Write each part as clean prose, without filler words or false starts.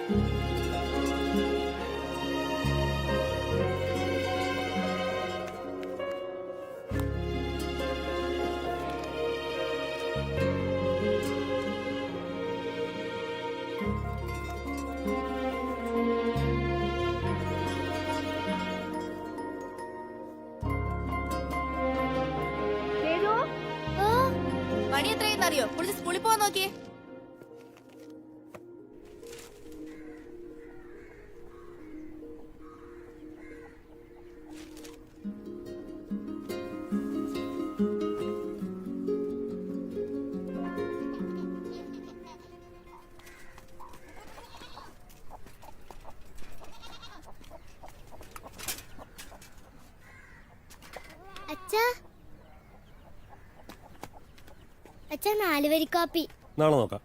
മണി എത്രയെന്നറിയോ? കുളിച്ച് സ്കൂളിൽ പോവാൻ നോക്കിയേ. അച്ഛാ 4 വരി കാപ്പി. നാളെ നോക്കാം.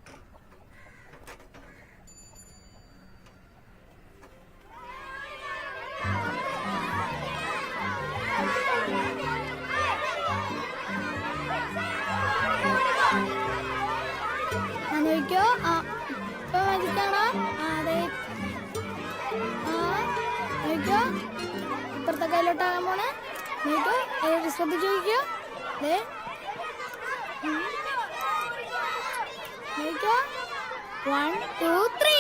നോക്കിയോ ഇപ്പുറത്തെ കയ്യിലോട്ടാകാൻ പോണേ. നോക്കിയോ ശ്രദ്ധിച്ചു നോക്കിയോ. നോക്കിയോ 1 2 3.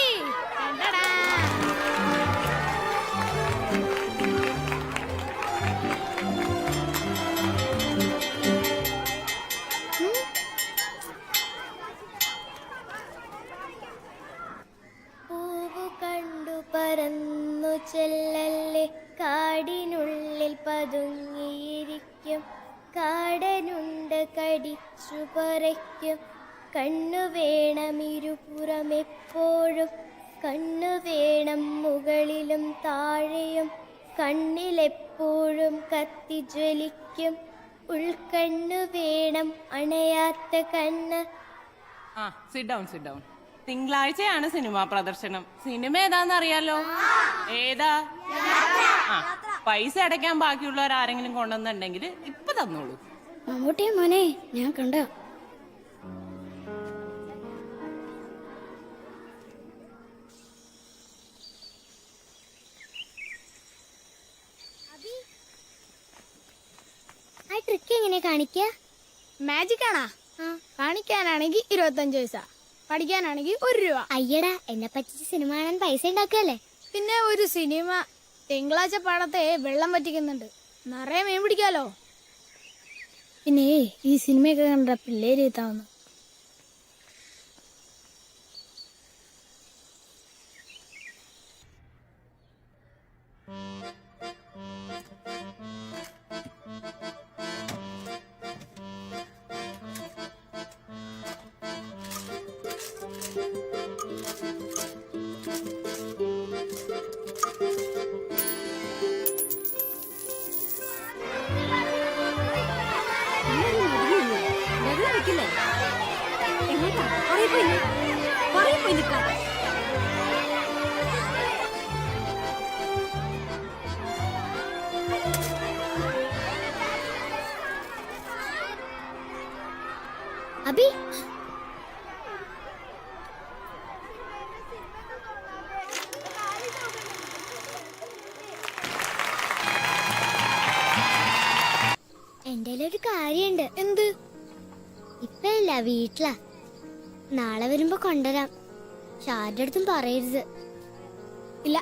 പൂവു കണ്ടു പറന്നു ചെല്ലല്ലേ, കാടിനുള്ളിൽ പതുങ്ങിയിരിക്കും, കാടനുണ്ട് കടിച്ചു പറിക്കും, കണ്ണു വേണം ഇരുപുറമെപ്പോഴും, കണ്ണു വേണം മുകളിലും താഴെയും, കണ്ണിലെപ്പോഴും കത്തി ജ്വലിക്കും, ഉൾക്കണ്ണു വേണം അണയാത്ത കണ്ണ്. Sit down sit down. തിങ്കളാഴ്ചയാണ് സിനിമാ പ്രദർശനം. സിനിമ ഏതാന്ന് അറിയാലോ? ഏതാ? പൈസ അടയ്ക്കാൻ ബാക്കിയുള്ളവർ ആരെങ്കിലും കൊണ്ടുവന്നുണ്ടെങ്കിൽ ഇപ്പൊ തന്നോളൂ. മമ്മൂട്ടി മോനെ ഞാൻ കണ്ടോ. ആ ട്രിക്ക് എങ്ങനെ കാണിക്കുക? മാജിക് ആണാ? കാണിക്കാനാണെങ്കിൽ 25 പൈസ, പഠിക്കാനാണെങ്കിൽ 1 രൂപ. അയ്യടാ, എന്നെ പറ്റിച്ച് സിനിമ കാണാൻ പൈസ ഉണ്ടാക്കല്ലേ. പിന്നെ ഒരു സിനിമ തിങ്കളാഴ്ച പാടത്തെ വെള്ളം പറ്റിക്കുന്നുണ്ട്, നിറയെ മീൻ പിടിക്കാലോ. പിന്നെ ഈ സിനിമയൊക്കെ കണ്ട പിള്ളേര് എത്താവുന്നു. അബി എന്റെ ഒരു കാര്യണ്ട്. എന്ത്? ഇപ്പല്ല, വീട്ടിലാ. നാളെ വരുമ്പോ കൊണ്ടുവരാം. ഷാരുടെ അടുത്തും പറയരുത്. ഇല്ല.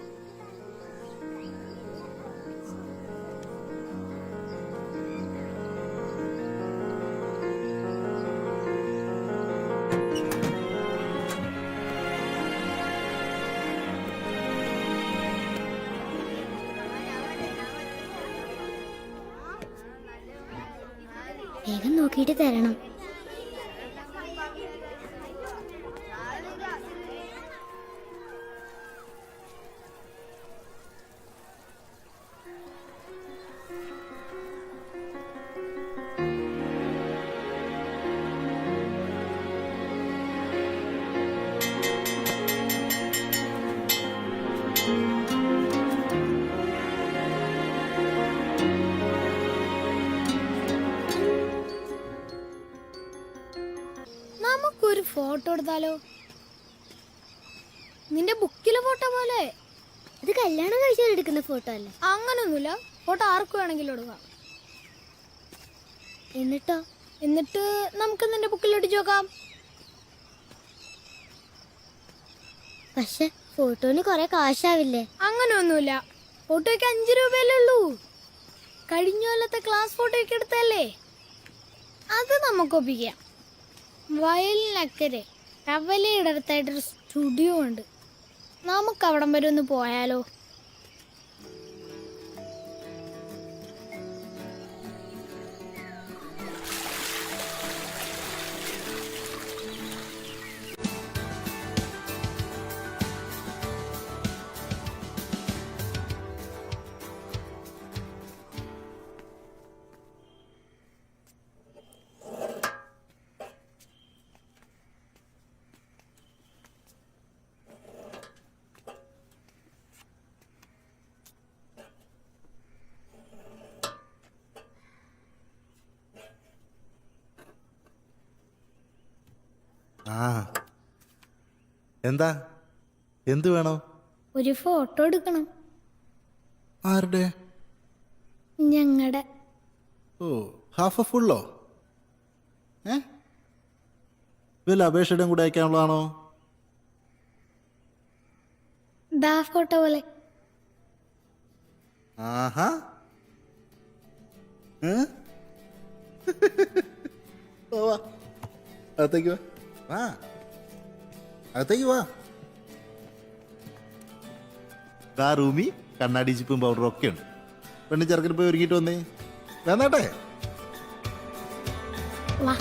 വേഗം നോക്കിയിട്ട് തരണം. നമുക്കൊരു ഫോട്ടോ എടുത്താലോ? നിന്റെ ബുക്കിലെ ഫോട്ടോ പോലെ. ഇത് കല്യാണം കഴിച്ചാൽ എടുക്കുന്ന ഫോട്ടോ അല്ലേ? അങ്ങനൊന്നുമില്ല, ഫോട്ടോ ആർക്ക് വേണമെങ്കിലും എടുക്കാം. എന്നിട്ടോ? എന്നിട്ട് നമുക്ക് നിന്റെ ബുക്കിൽ ഒട്ടിച്ചു നോക്കാം. പക്ഷെ ഫോട്ടോന് കൊറേ കാശാവില്ലേ? അങ്ങനെയൊന്നുമില്ല, ഫോട്ടോയ്ക്ക് 5 രൂപയല്ലേ ഉള്ളൂ. കഴിഞ്ഞ കൊല്ലത്തെ ക്ലാസ് ഫോട്ടോയ്ക്ക് എടുത്തല്ലേ, അത് നമുക്ക് ഒപ്പിക്കാം. വയലിനക്കരെ കവലയുടെ അടുത്തായിട്ടൊരു സ്റ്റുഡിയോ ഉണ്ട്, നമുക്ക് അവിടം വരെ ഒന്ന് പോയാലോ? ആ എന്താ, എന്ത് വേണോ? ഒരു ഫോട്ടോ എടുക്കണം. ആരുടെ? ഞങ്ങളുടെ. ഓ, ഹാഫ് ഫുള്ളോ? വല്ല അപേക്ഷയുടെ കൂടെ അയക്കാനുള്ളതാണോ? ദാ ഫോട്ടോ പോലെ. ആഹാ, വാ അകത്തേക്ക് വാ. വാ അകത്തേക്ക് വാ. ആ റൂമി കണ്ണാടി ചിപ്പും പൗഡറും ഒക്കെ ഉണ്ട്. പെണ്ണു ചെറുക്കിന് പോയി ഒരുക്കിയിട്ട് വന്നേ. വേന്നാട്ടെ. വാ.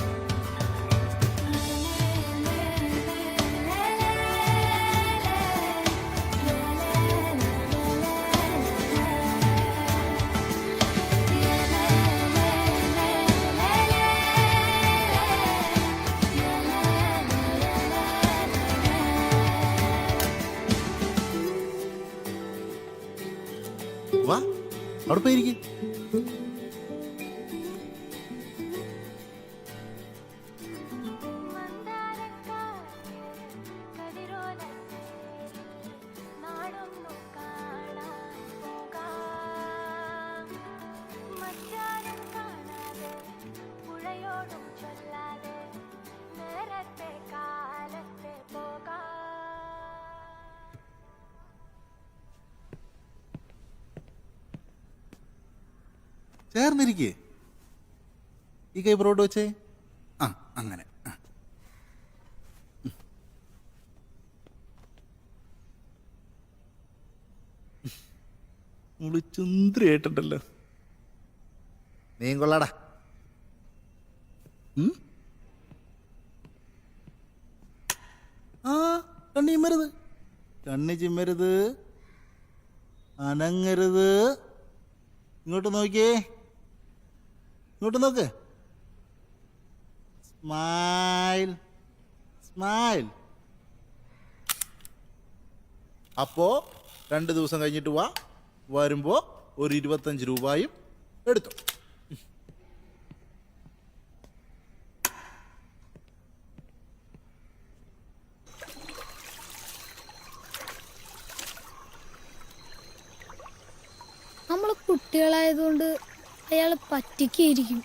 വാ, അവിടെ പോയിരിക്കും. ചേർന്നിരിക്കേ. ഈ കൈ പുറകോട്ട് വെച്ചേ. ആ, അങ്ങനെ. ചുന്ദരിയായിട്ടുണ്ടല്ലോ. നീ കൊള്ളാടാ. ആ, കണ്ണി ചിമ്മരുത്, കണ്ണി ചിമ്മരുത്, അനങ്ങരുത്. ഇങ്ങോട്ട് നോക്കിയേ, ഇങ്ങോട്ട് നോക്ക്. Smile, smile. അപ്പോ 2 ദിവസം കഴിഞ്ഞിട്ട് വാ. വരുമ്പോ ഒരു 25 രൂപയും എടുത്തു. നമ്മള് കുട്ടികളായതുകൊണ്ട് അയാൾ പറ്റിക്കായിരിക്കും.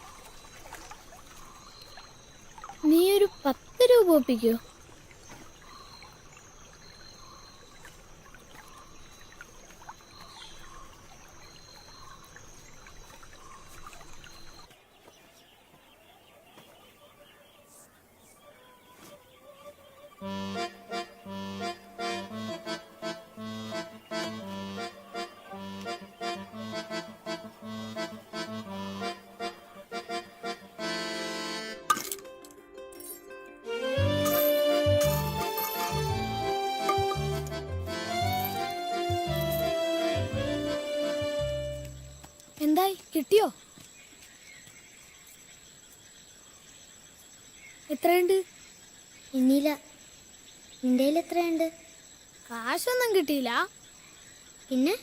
നീ ഒരു 10 രൂപ ഒപ്പിക്കോ? എന്തായി, കിട്ടിയോ? എത്രയുണ്ട്? ഇന്നില്ല. നിന്റെ എത്രയുണ്ട്? കാശൊന്നും കിട്ടിയില്ല. പിന്നെ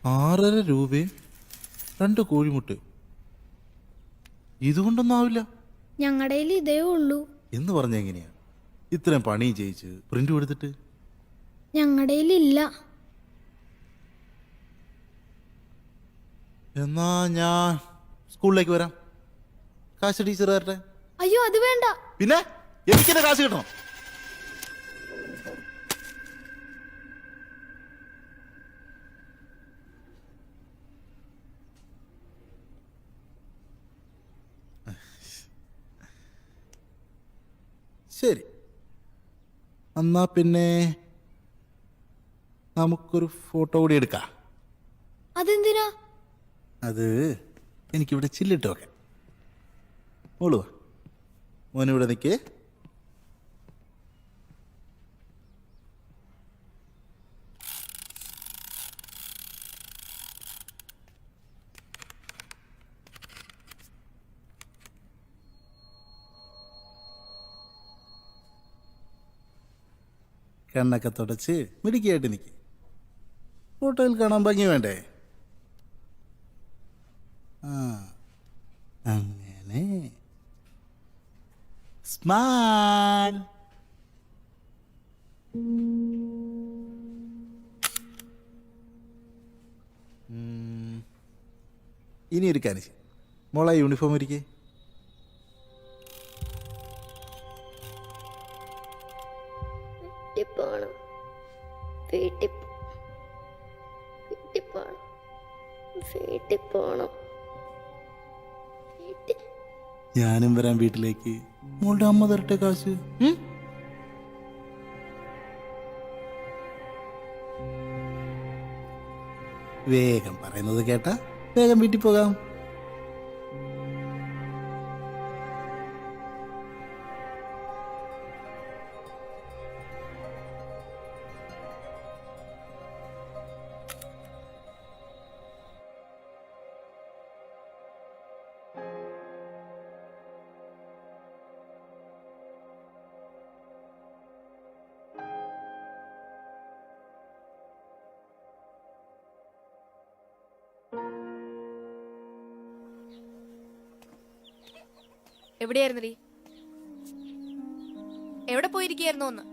6.5 രൂപയും 2 കോഴിമുട്ടയും. ഇതുകൊണ്ടൊന്നും ആവില്ല. ഞങ്ങളുടെ ഇതേ ഉള്ളൂ എന്ന് പറഞ്ഞ എങ്ങനെയാ? ഇത്രയും പണിയും ചെയ്യിച്ച് പ്രിന്റ് കൊടുത്തിട്ട് ഞങ്ങളുടെ ഇല്ല. എന്നാ ഞാൻ സ്കൂളിലേക്ക് വരാം. കാശ് ടീച്ചർ തരട്ടെ. അയ്യോ അത് വേണ്ട. പിന്നെ എനിക്കെന്നെ കാശ് കിട്ടണം. ശരി, എന്നാ പിന്നെ നമുക്കൊരു ഫോട്ടോ കൂടി എടുക്കാം. അതെന്തിനാ? അത് എനിക്കിവിടെ ചില്ലിട്ട് വെക്കാം. മോളുവാ, മോനിവിടെ നിൽക്കേ. കണ്ണൊക്കെ തുടച്ച് മിടുക്കിയായിട്ട് നിൽക്കും. ഫോട്ടോയിൽ കാണാൻ ഭംഗി വേണ്ടേ? ആ, അങ്ങനെ സ്മൈൽ. ഇനി ഒരു കാര്യം, മോളെ യൂണിഫോം ഇരിക്കേ. പോണം, വീട്ടിൽ പോണം, വീട്ടിൽ പോണം, വീട്ടിൽ. ഞാനും വരാൻ വീട്ടിലേക്ക്. മോളുടെ അമ്മ തരട്ടെ കാശ്. വേഗം പറയുന്നത് കേട്ടാ വേഗം വീട്ടിൽ പോകാം. എവിടെയായിരുന്നടി? എവിടെ പോയിരിക്കായിരുന്നു? ഒന്ന്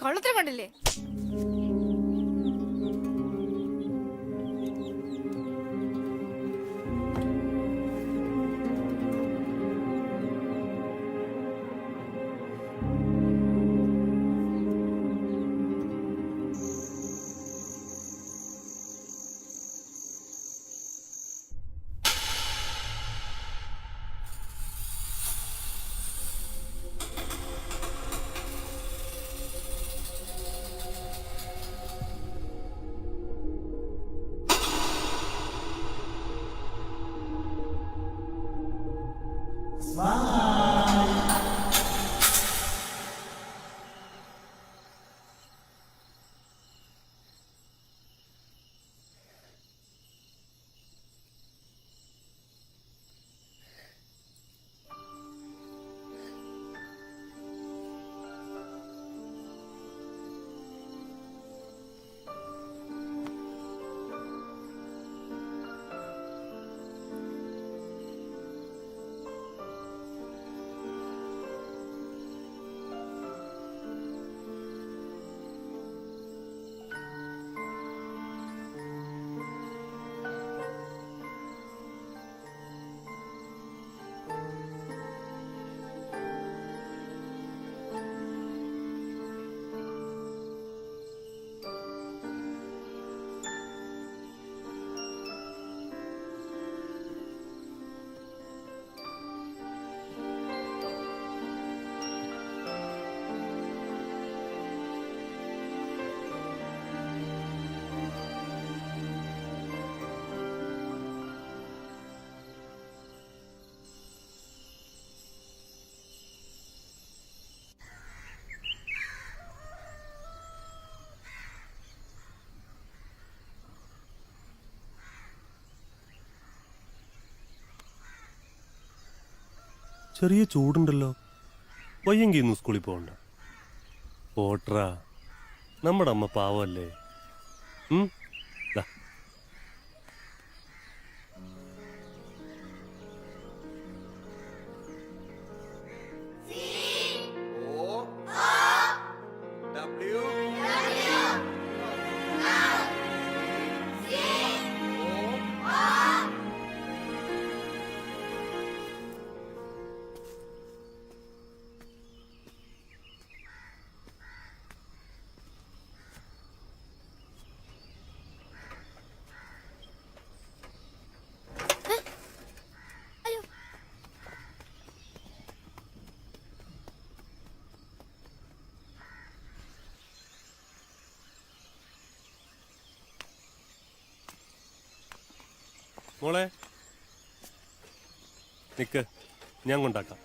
കള്ളത്തിന് കണ്ടില്ലേ? ചെറിയ ചൂടുണ്ടല്ലോ. വയ്യെങ്കിൽ ഇന്ന് സ്കൂളിൽ പോകണ്ട. പോട്രാ, നമ്മുടെ അമ്മ പാവല്ലേ. ദാ. മോളെ നിക്ക്, ഞാൻ കൊണ്ടാക്കാം.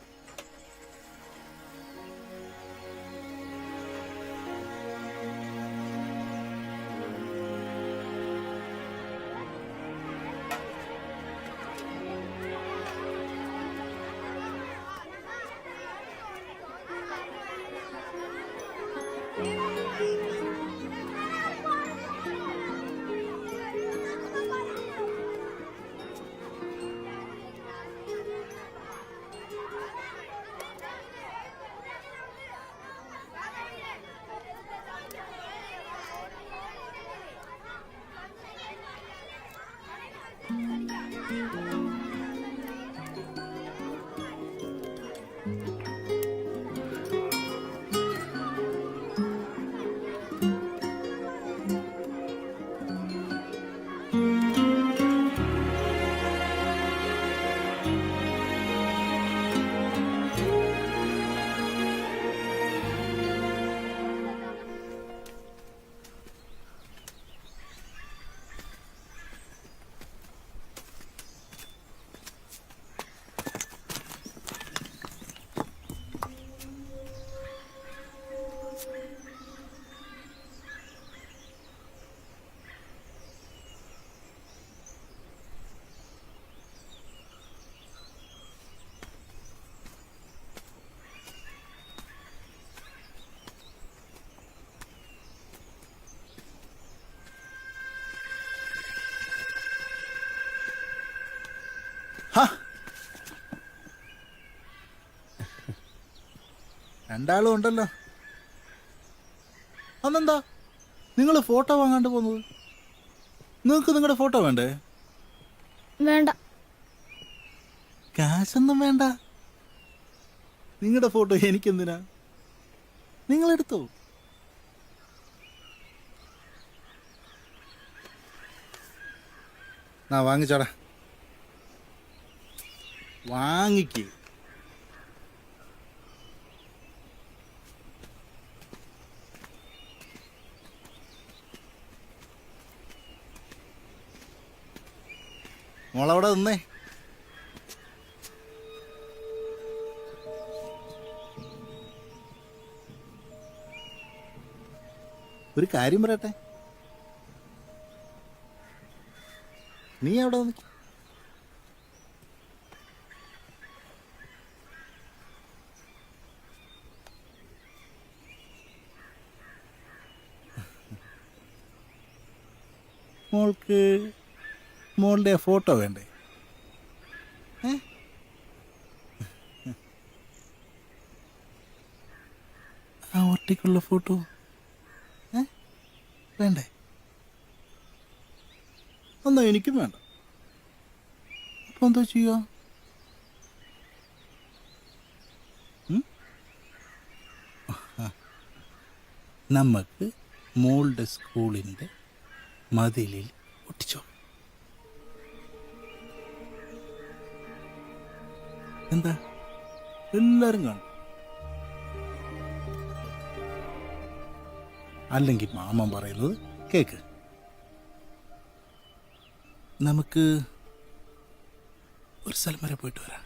രണ്ടാളും ഉണ്ടല്ലോ. അന്നെന്താ നിങ്ങൾ ഫോട്ടോ വാങ്ങാണ്ട് പോകുന്നത്? നിങ്ങൾക്ക് നിങ്ങളുടെ ഫോട്ടോ വേണ്ടേ? വേണ്ട. കാശൊന്നും വേണ്ട. നിങ്ങളുടെ ഫോട്ടോ എനിക്കെന്തിനാ? നിങ്ങളെടുത്തോ. വാങ്ങിച്ചോടാ, വാങ്ങിക്ക്. മോളവിടെ നിന്നേ. ഒരു കാര്യം പറയട്ടെ, നീ അവിടെ നിൽക്ക. മോൾക്ക് മോളുടെ ഫോട്ടോ വേണ്ടേ? ആ ഒറ്റയ്ക്കുള്ള ഫോട്ടോ വേണ്ടേ? എന്നാ എനിക്കും വേണ്ട. അപ്പൊ എന്താ ചെയ്യാ? നമുക്ക് മോളുടെ സ്കൂളിൻ്റെ മതിലിൽ ഒട്ടിച്ചോ. എന്താ എല്ലാരും കാണും. അല്ലെങ്കിൽ മാമൻ പറയുന്നത് കേക്ക്. നമുക്ക് ഒരു സ്ഥലം വരെ പോയിട്ട് വരാം.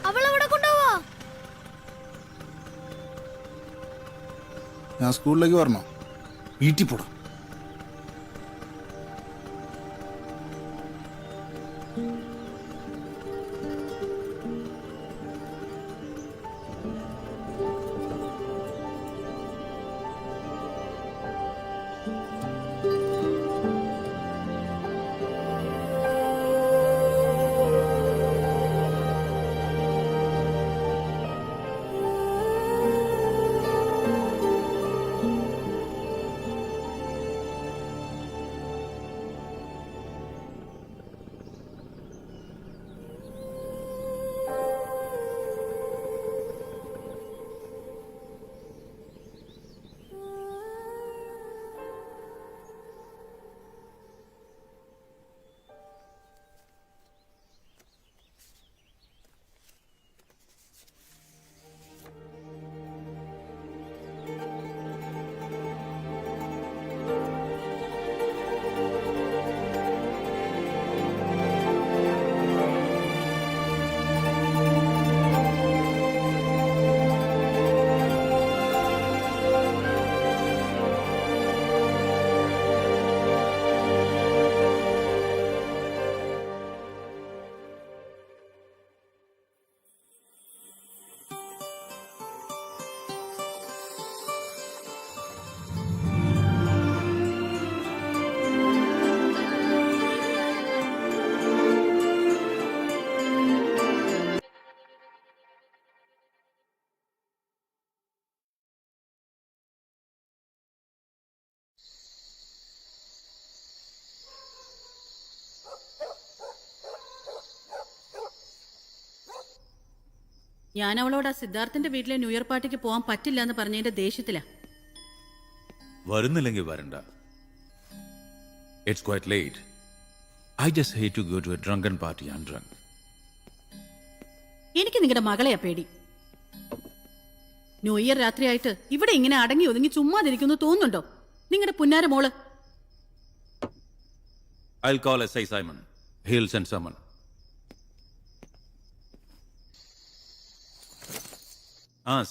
അവളെവിടെ കൊണ്ടുപോവാ? ഞാൻ സ്കൂളിലേക്ക് വരണോ? വീട്ടിൽ പോടാം. ഞാൻ അവളോട് ആ സിദ്ധാർത്ഥന്റെ വീട്ടിലെ ന്യൂ ഇയർ പാർട്ടിക്ക് പോകാൻ പറ്റില്ല എന്ന് പറഞ്ഞതിന്റെ ദേഷ്യത്തിലാ. വരുന്നില്ലെങ്കിൽ വരണ്ട. It's quite late. I just hate to go to a drunken party undrunk. എനിക്ക് നിങ്ങളുടെ മകളെയാ പേടി. ന്യൂ ഇയർ രാത്രിയായിട്ട് ഇവിടെ ഇങ്ങനെ അടങ്ങി ഒതുങ്ങി ചുമ്മാതിരിക്കുന്നു തോന്നുന്നുണ്ടോ നിങ്ങളുടെ പുന്നാര മോള്? I'll call SI Simon. He'll send someone.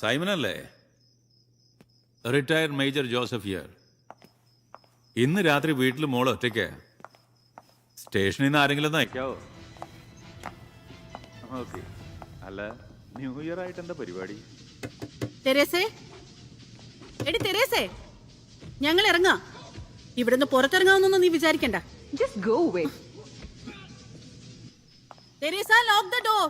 Simon അല്ലേ? Retired major Joseph here. ഇന്ന് രാത്രി വീട്ടിൽ മോള് ഒറ്റയ്ക്ക്. സ്റ്റേഷനിൽ നിന്ന് ആരെങ്കിലും ഒന്ന് അയക്കാവോ? ഓക്കെ. അല്ല, ന്യൂ ഇയർ ആയിട്ട് എന്താ പരിപാടി? തെരേസേ, എടി തെരേസേ, ഞങ്ങൾ ഇറങ്ങാം. ഇവിടുന്ന് പുറത്തിറങ്ങാമെന്നൊന്നും നീ വിചാരിക്കണ്ട. Just go away. Teresa, lock the door.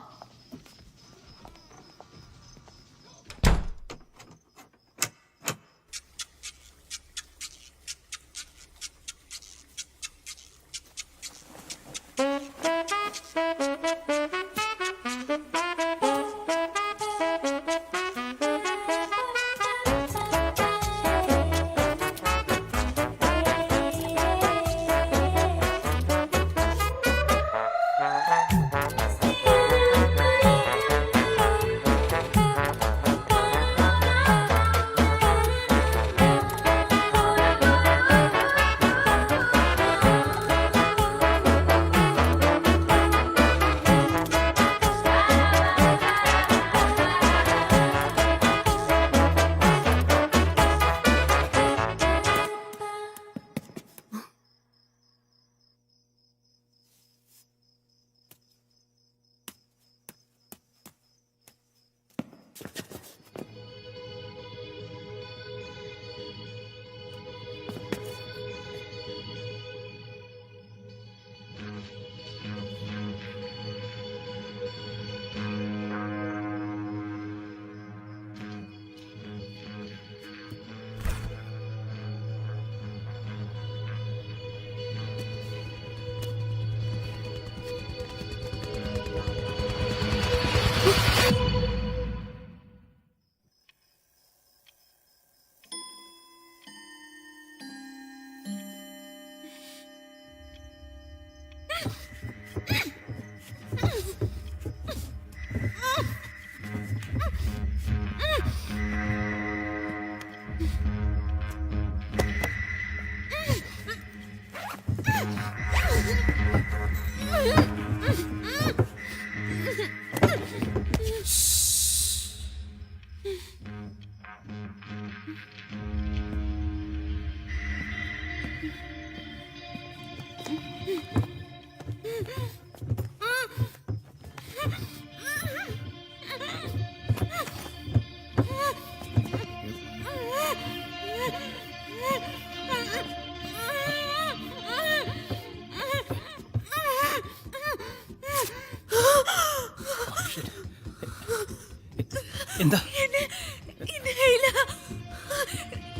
എന്താ?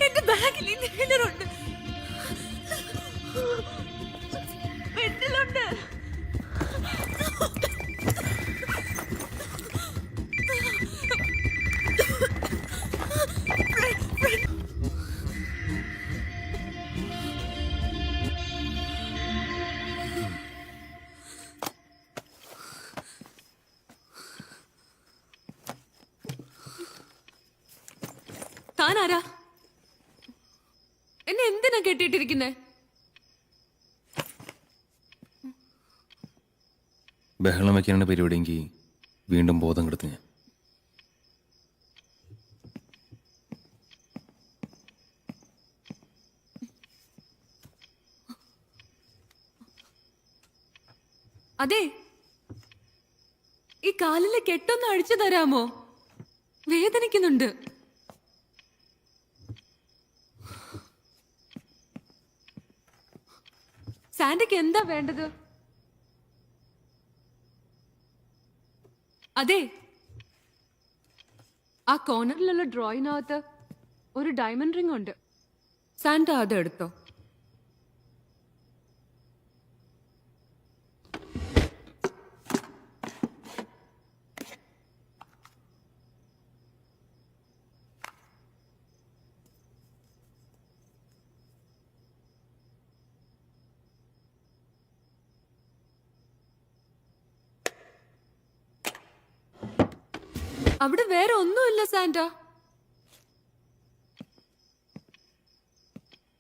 എന്റെ ബാഗിൽ ഇൻഹേലറുണ്ട്, പെട്ടിലുണ്ട്. താനാരാ? എന്നെ എന്തിനാ കെട്ടിയിട്ടിരിക്കുന്നേ? ബഹളം വയ്ക്കാനുള്ള പരിപാടിയെങ്കിൽ വീണ്ടും ബോധം കെടുത്ത് ഞാൻ. അതെ, ഈ കാലിലെ കെട്ടൊന്ന് അഴിച്ചു തരാമോ? വേദനിക്കുന്നുണ്ട്. സാൻഡയ്ക്ക് എന്താ വേണ്ടത്? അതെ, ആ കോർണറിലുള്ള ഡ്രോയിനകത്ത് ഒരു ഡയമണ്ട് റിംഗ് ഉണ്ട്. സാന്റ അത് എടുത്തോ. അവിടെ വേറെ ഒന്നുമില്ല സാന്റ.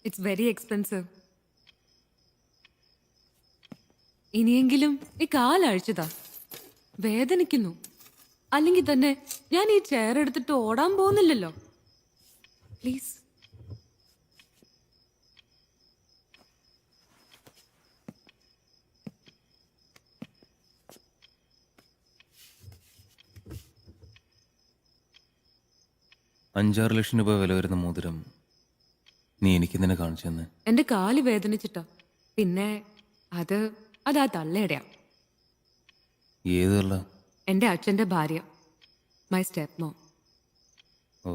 It's very expensive. ഇനിയെങ്കിലും ഈ കാലഴിച്ചതാ. വേദനിക്കുന്നു. അല്ലെങ്കിൽ തന്നെ ഞാൻ ഈ ചെയർ എടുത്തിട്ട് ഓടാൻ പോകുന്നില്ലല്ലോ. പ്ലീസ്. $5-6 ലക്ഷം വില വരുന്ന മോതിരം നീ എനിക്ക് തന്നെ കാണിച്ചു തന്നെ. എന്റെ കാല് വേദനിച്ചിട്ടാ. പിന്നെ അതാ തള്ളയുടെയാ. ഏതല്ല? എന്റെ അച്ഛന്റെ ഭാര്യ, my step mom. Oh,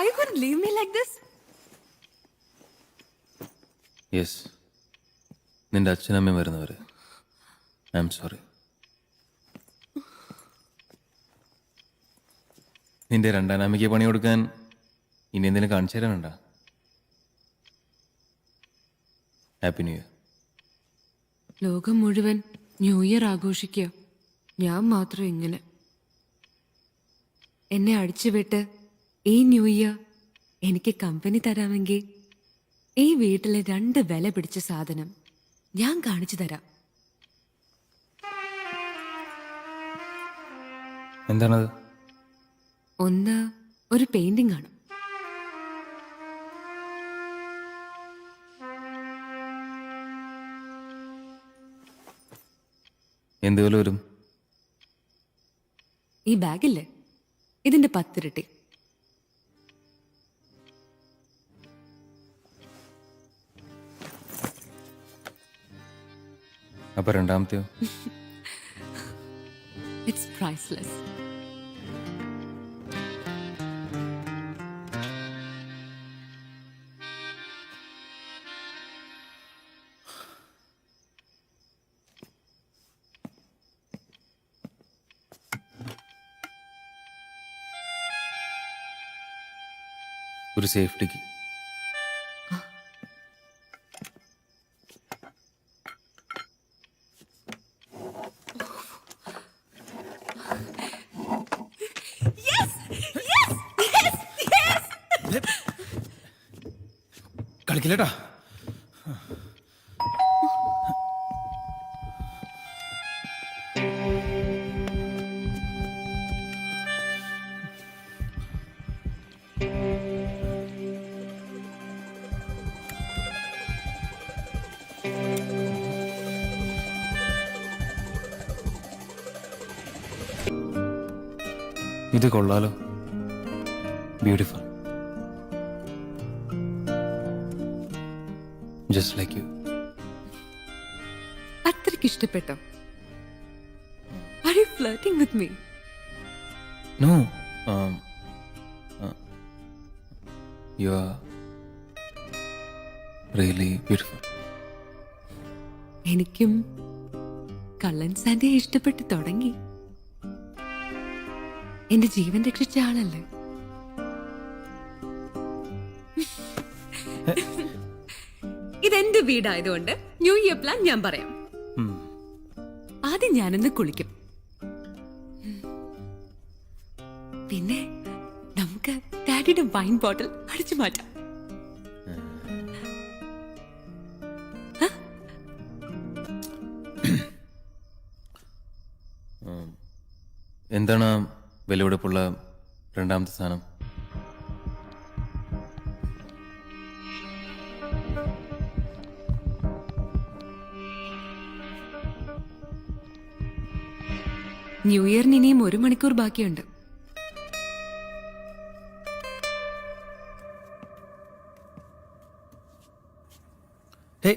Are you going to leave me like this? Yes. നിന്റെ അച്ഛനമ്മയും വരുന്നവര്. I'm sorry. നിന്റെ രണ്ടാനാമയ്ക്ക് പണി കൊടുക്കാൻ ഇനി എന്തെങ്കിലും കാണിച്ചു തരാനുണ്ടോ? Happy new year. ലോകം മുഴുവൻ ന്യൂ ഇയർ ആഘോഷിക്കുക, ഞാൻ മാത്രം ഇങ്ങനെ. എന്നെ അടിച്ചുവിട്ട് ഈ ന്യൂ ഇയർ എനിക്ക് കമ്പനി തരാമെങ്കിൽ ഈ വീട്ടിലെ 2 വില പിടിച്ച സാധനം ഞാൻ കാണിച്ചു തരാം. എന്താണത്? ഒന്ന് ഒരു പെയിന്റിംഗ് ആണ്. എന്ത് വില വരും? ഈ ബാഗില്ലേ, ഇതിന്റെ 10 ഇരട്ടി. അപ്പൊ രണ്ടാമത്തെയോ? It's priceless. ഒരു സേഫ്റ്റിക്ക്. കളിക്കില്ലേട്ടാ. ഇത് കൊള്ളാലോ. ബ്യൂട്ടിഫുൾ. Just like you. അത്രയ്ക്ക് ഇഷ്ടപ്പെട്ടോ? Are you flirting with me? No. You are really beautiful. എനിക്കും കള്ളൻ സാന്റയെ ഇഷ്ടപ്പെട്ട് തുടങ്ങി. എന്റെ ജീവൻ രക്ഷിച്ച ആളല്ലേ. ഇതെന്റെ വീടായതുകൊണ്ട് ന്യൂ ഇയർ പ്ലാൻ ഞാൻ പറയാം. ആദ്യം ഞാനൊന്ന് കുളിക്കും. ഡാഡിയുടെ വൈൻ ബോട്ടിൽ അടിച്ചു മാറ്റാം. എന്താണ് ആ വിലപിടിപ്പുള്ള രണ്ടാമത്തെ സാധനം? ന്യൂ ഇയറിന് ഇനിയും 1 മണിക്കൂർ ബാക്കിയുണ്ട്. ഹേ,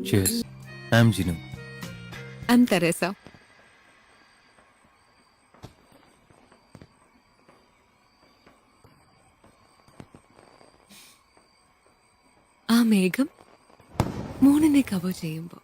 cheers. I'm Jinu. I'm Teresa. ആ മേഘം മൂണിനെ കവർ ചെയ്യുമ്പോൾ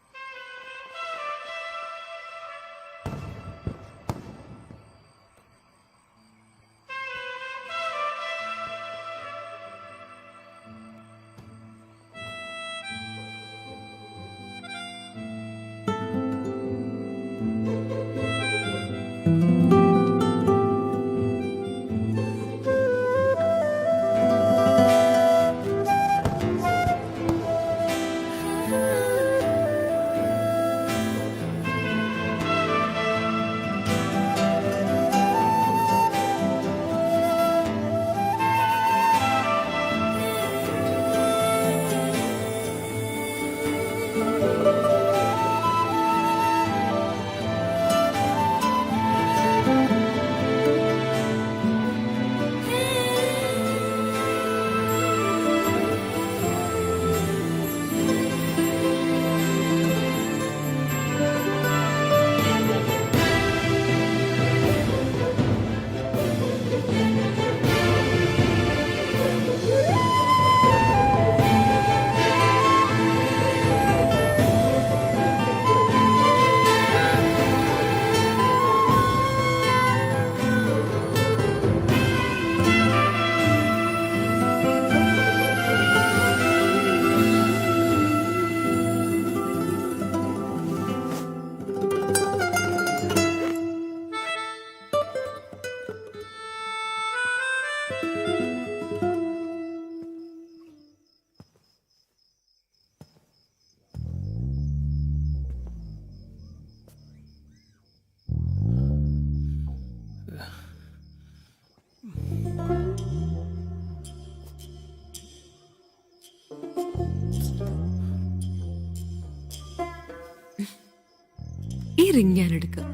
ഈ റിംഗ് ഞാൻ എടുക്കാം.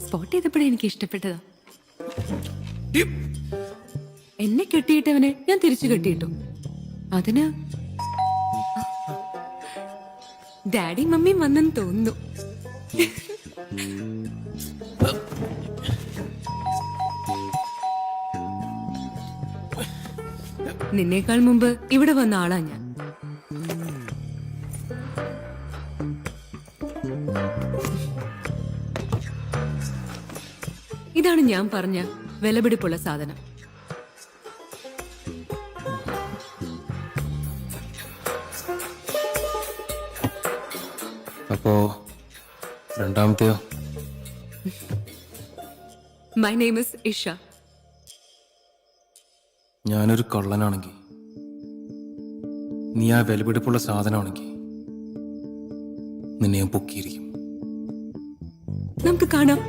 സ്പോട്ട് ചെയ്തപ്പോഴേ എനിക്ക് ഇഷ്ടപ്പെട്ടതാ. എന്നെ കെട്ടിയിട്ടവനെ ഞാൻ തിരിച്ചു കെട്ടിയിട്ടു. അതിന് ഡാഡി മമ്മിയും വന്നെന്ന് തോന്നുന്നു. നിന്നേക്കാൾ മുമ്പ് ഇവിടെ വന്ന ആളാ ഞാൻ. ഇതാണ് ഞാൻ പറഞ്ഞ വിലപിടിപ്പുള്ള സാധനം. അപ്പോ രണ്ടാമത്തെയോ? My name is Isha. ഞാനൊരു കള്ളനാണെങ്കിൽ, നീ ആ വിലപിടിപ്പുള്ള സാധനമാണെങ്കിൽ, നിന്നെ ഞാൻ പൊക്കിയിരിക്കും. നമുക്ക് കാണാം.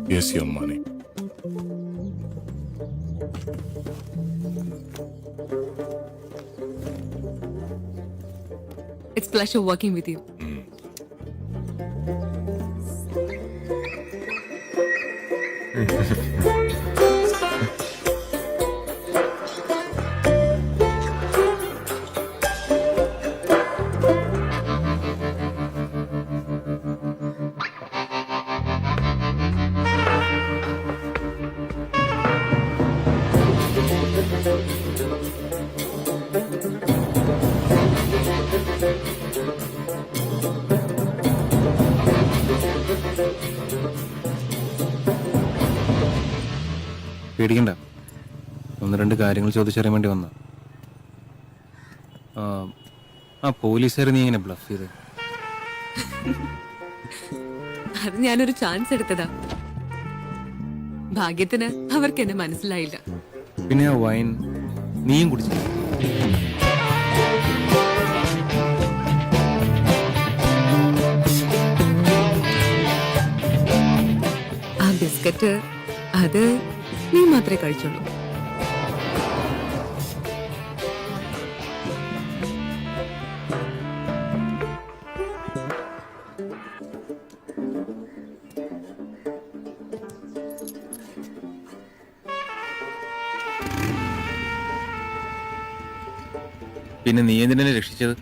Here's your money. It's pleasure working with you. പേടിക്കണ്ട, ഒന്ന് രണ്ട് കാര്യങ്ങൾ ചോദിച്ചറിയാൻ വേണ്ടി വന്ന. ആ പോലീസുകാർ നീ ഇങ്ങനെ ബ്ലഫ് ചെയ്ത്? അത് ഞാനൊരു ചാൻസ് എടുത്തതാ. ഭാഗ്യത്തിന് അവർക്ക് എന്നെ മനസ്സിലായില്ല. പിന്നെ ആ വൈൻ നീയും കുടിച്ചു? ആ ബിസ്ക്കറ്റ് അത് നീ മാത്രമേ കഴിച്ചുള്ളൂ. പിന്നെ നീ എന്തിനെ രക്ഷിച്ചത്?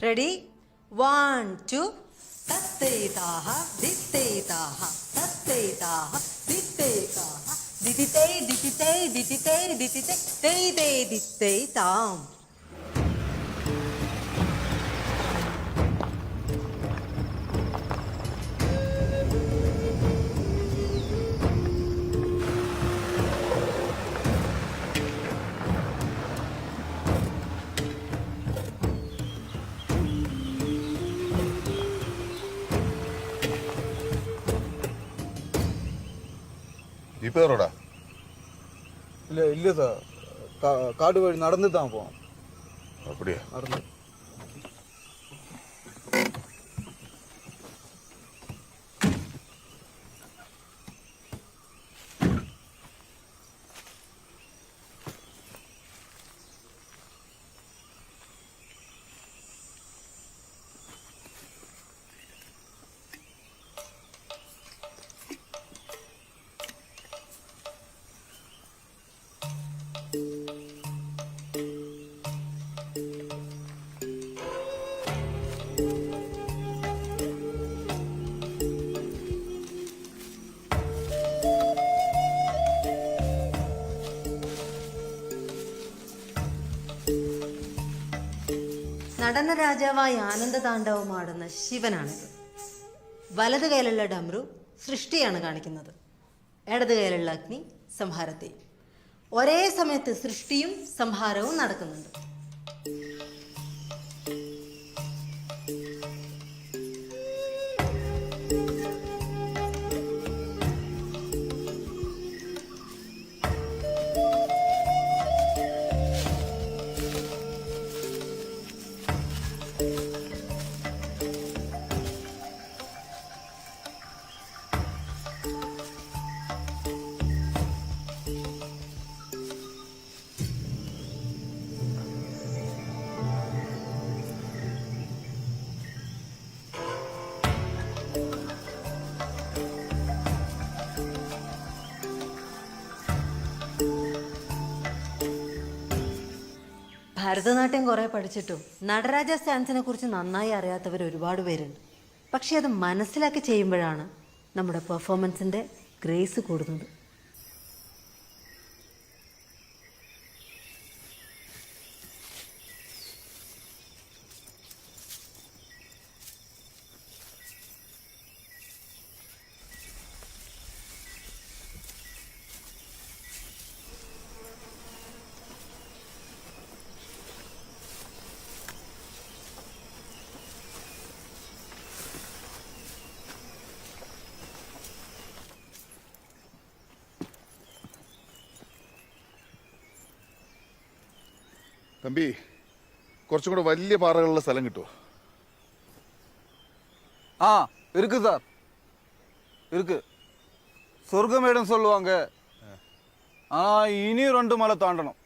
Ready? 1, 2. തത്തേതാഹ ദിത്തേതാഹ തത്തേതാഹ ദിത്തേതാഹ ദിതിതേ ദിതിതേ ദിതിതേ ദിതിതേ തേതേ ദിത്തേതാം. இப்போ ரோடா இல்லை இல்லை சார் காடு வழி நடந்து தான் போவோம். அப்படியா? நடந்து. നടന രാജാവായി ആനന്ദതാണ്ഡവമാടുന്ന ശിവനാണിത്. വലത് കൈയിലുള്ള ഡമരു സൃഷ്ടിയാണ് കാണിക്കുന്നത്, ഇടത് കൈയിലുള്ള അഗ്നി സംഹാരത്തെ. ഒരേ സമയത്ത് സൃഷ്ടിയും സംഹാരവും നടക്കുന്നുണ്ട്. ഭരതനാട്യം കുറെ പഠിച്ചിട്ടും നടരാജ സ്റ്റാൻസിനെ കുറിച്ച് നന്നായി അറിയാത്തവർ ഒരുപാട് പേരുണ്ട്. പക്ഷെ അത് മനസ്സിലാക്കി ചെയ്യുമ്പോഴാണ് നമ്മുടെ പെർഫോമൻസിന്റെ ഗ്രേസ് കൂടുന്നത്. തമ്പി, കുറച്ചും കൂടെ വലിയ പാറകളുള്ള സ്ഥലം കിട്ടുമോ? ஆ இருக்கு சார், இருக்கு. சொர்க்கமேடுன்னு சொல்லுவாங்க. ஆனால் இனி 2 மலை தாண்டணும்.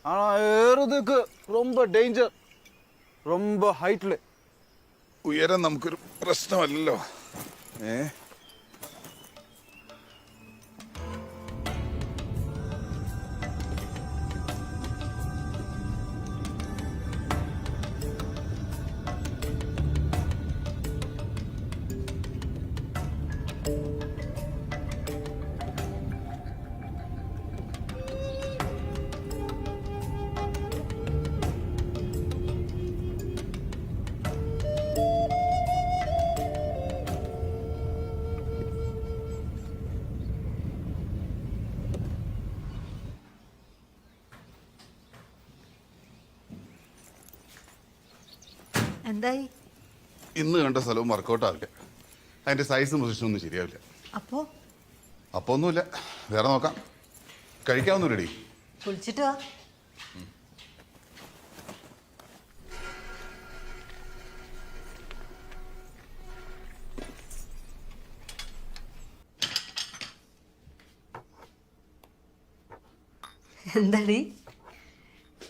ஆனால் ஏறுறதுக்கு ரொம்ப டேஞ்சர், ரொம்ப ஹைட்டில். ഉയരം നമുക്കൊരു പ്രശ്നമല്ലല്ലോ. എന്തായി? ഇന്ന് കണ്ട സ്ഥലവും വർക്കൗട്ട് ആവില്ല. അതിന്റെ സൈസും പൊസിഷനൊന്നും ശരിയാവില്ല. അപ്പോ ഒന്നുമില്ല, വേറെ നോക്കാം. കഴിക്കാവുന്ന റെഡി. കുളിച്ചിട്ട് വാ. എന്താടി?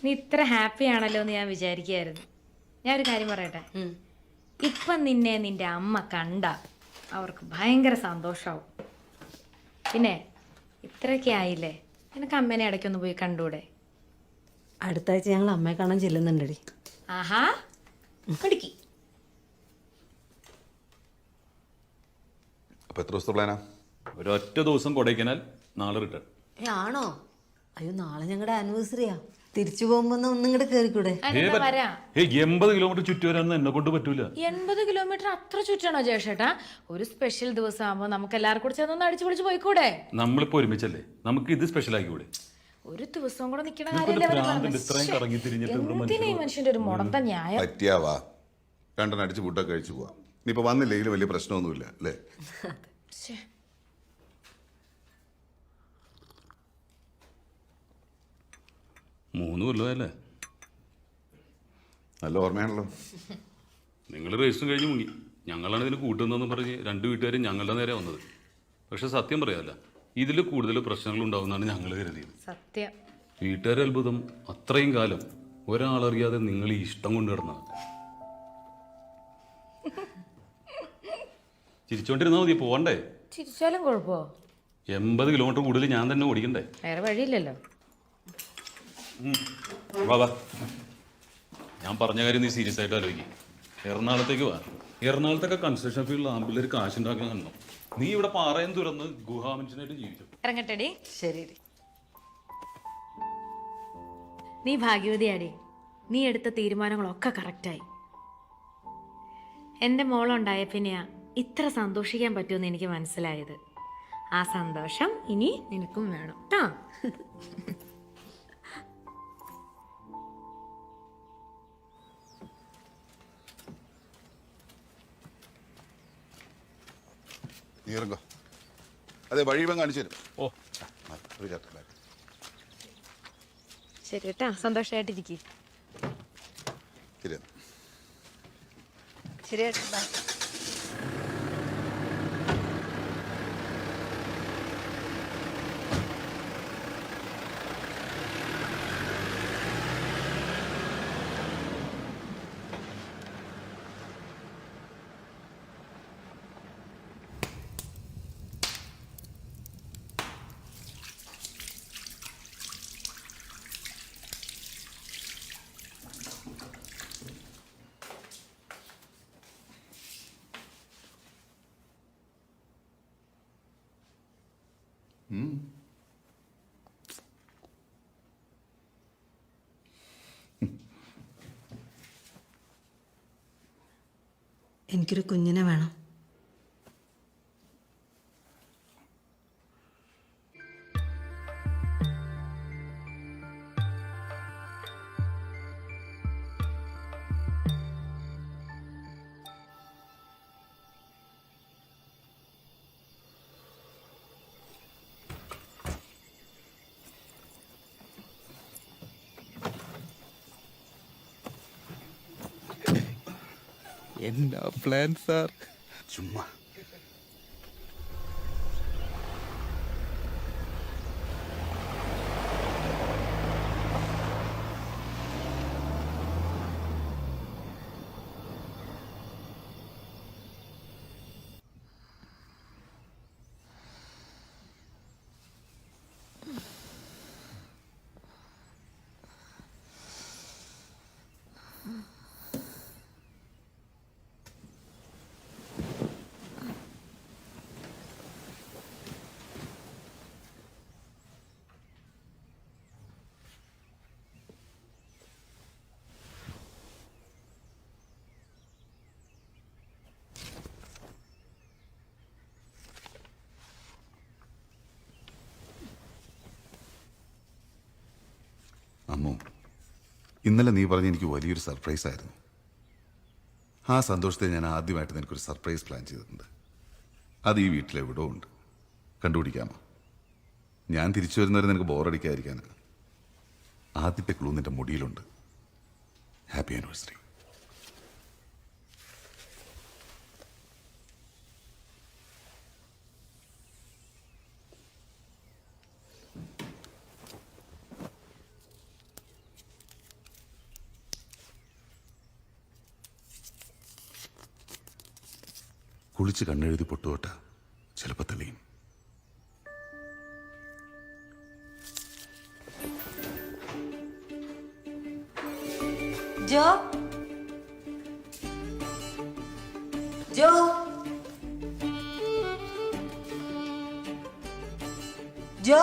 നീ ഇത്ര ഹാപ്പി ആണല്ലോ എന്ന് ഞാൻ വിചാരിക്കുകയായിരുന്നു. ഞാൻ ഒരു കാര്യം പറയട്ടെ, ഇപ്പം നിന്നെ നിന്റെ അമ്മ കണ്ട അവർക്ക് ഭയങ്കര സന്തോഷമാവും. പിന്നെ ഇത്രയൊക്കെ ആയില്ലേ, നിനക്ക് അമ്മേനെ ഇടയ്ക്കൊന്ന് പോയി കണ്ടൂടെ? അടുത്ത ആഴ്ച ഞങ്ങൾ അമ്മയെ കാണാൻ ചെല്ലുന്നുണ്ടടി. ആഹാ, മിടുക്കി. അപ്പൊ എത്ര ദിവസത്തെ പ്ലാനാ? ഒരൊറ്റ ദിവസം കൊടൈക്കനാൽ, നാളെ റിട്ടേൺ. ആണോ? അയ്യോ, നാളെ ഞങ്ങളുടെ ആനിവേഴ്സറിയാ. തിരിച്ചു പോകുമ്പോ ഒന്നും കൂടെ കേറിക്കൂടെ? 80 കിലോമീറ്റർ ചുറ്റി വരാനൊന്നും എന്നെ കൊണ്ട് പറ്റൂല. 80 കിലോമീറ്റർ അത്ര ചുറ്റണോ ജേഷേട്ടാ? ഒരു സ്പെഷ്യൽ ദിവസം ആകുമ്പോ നമുക്ക് എല്ലാവർക്കും കൂടി ചേർന്ന് അടിച്ചു പൊളിച്ച് പോയിക്കൂടെ? നമ്മളിപ്പോ ഒരുമിച്ചല്ലേ, നമുക്ക് ഇത് സ്പെഷ്യൽ ആക്കിക്കൂടെ? ഒരു ദിവസം കൂടെ നിക്കണ ഇത്രയും കറങ്ങി തിരിഞ്ഞിട്ട് ഈ മനുഷ്യന്റെ ഒരു മുടന്ത ന്യായം. പറ്റിയാവാ, രണ്ടെണ്ണം അടിച്ച് ഫുഡൊക്കെ കഴിച്ചു പോവാം. ഇനിയിപ്പോ വന്നില്ലെങ്കിൽ വലിയ പ്രശ്നമൊന്നുമില്ല അല്ലേ? 3 കൊല്ലമല്ലേ? നല്ല ഓർമ്മയാണല്ലോ. നിങ്ങൾ രജിസ്റ്റർ കഴിഞ്ഞ് മുങ്ങി. ഞങ്ങളാണ് ഇതിന് കൂട്ടുന്നതെന്ന് പറഞ്ഞ് 2 വീട്ടുകാരും ഞങ്ങളുടെ നേരെ വന്നത്. പക്ഷെ സത്യം പറയാമല്ല, ഇതിൽ കൂടുതൽ പ്രശ്നങ്ങൾ ഉണ്ടാവുന്നതാണ് ഞങ്ങൾ കരുതിയത്. സത്യം. വീട്ടുകാരെ അത്ഭുതം, അത്രയും കാലം ഒരാളറിയാതെ നിങ്ങൾ ഈ ഇഷ്ടം കൊണ്ട് കിടന്നത്. ചിരിച്ചോണ്ടിരുന്നാ മതി, പോവണ്ടേ? ചിരിച്ചാലും കുഴപ്പമോ? 80 കിലോമീറ്റർ കൂടുതൽ ഞാൻ തന്നെ ഓടിക്കണ്ടേ? വേറെ വഴിയില്ലല്ലോ. വാ വാ, ഞാൻ പറഞ്ഞ കാര്യം നീ സീരിയസ് ആയിട്ട് ആലോചിക്കും. എറണാകുളത്തേക്ക് വാ. എറണാകുളത്തൊക്കെ കൺസ്ട്രക്ഷൻ ഫീൽഡിൽ ആമ്പിള്ളേർ കാശുണ്ടാക്കാൻ കാണണം. നീ ഇവിടെ പാറയും തുറന്ന് ഗുഹാമനുഷ്യനായിട്ട് ജീവിച്ചു. ഇറങ്ങട്ടെടി. ശരി. നീ ഭാഗ്യവതിയാടി. നീ എടുത്ത തീരുമാനങ്ങളൊക്കെ കറക്റ്റായി. എൻ്റെ മോളുണ്ടായ പിന്നെയാ ഇത്ര സന്തോഷിക്കാൻ പറ്റുമെന്ന് എനിക്ക് മനസ്സിലായത്. ആ സന്തോഷം ഇനി നിനക്കും വേണം കേട്ടോ. നീ ഇറങ്ങോ. അതെ, വഴിവൻ കാണിച്ചു തരും. ഓ, ശരി കേട്ടാ, സന്തോഷമായിട്ടിരിക്കും. ശരി. ശരി. ബൈ. എനിക്കൊരു കുഞ്ഞിനെ വേണം. എന്നാ പ്ലാൻ സാർ? ചുമ്മാ. അമ്മു, ഇന്നലെ നീ പറഞ്ഞ എനിക്ക് വലിയൊരു സർപ്രൈസ് ആയിരുന്നു. ആ സന്തോഷത്തെ ഞാൻ ആദ്യമായിട്ട് നിനക്കൊരു സർപ്രൈസ് പ്ലാൻ ചെയ്തിട്ടുണ്ട്. അത് ഈ വീട്ടിലെവിടോ ഉണ്ട്. കണ്ടുപിടിക്കാമോ? ഞാൻ തിരിച്ചു വരുന്നവരെ നിനക്ക് ബോറടിക്കാതിരിക്കാൻ ആദ്യത്തെ ക്ലൂ നിന്റെ മുടിയിലുണ്ട്. Happy anniversary. കുളിച്ച് കണ്ണെഴുതി പൊട്ടുകൊട്ട ചിലപ്പോൾ തെളിയും. ജോ, ജോ, ജോ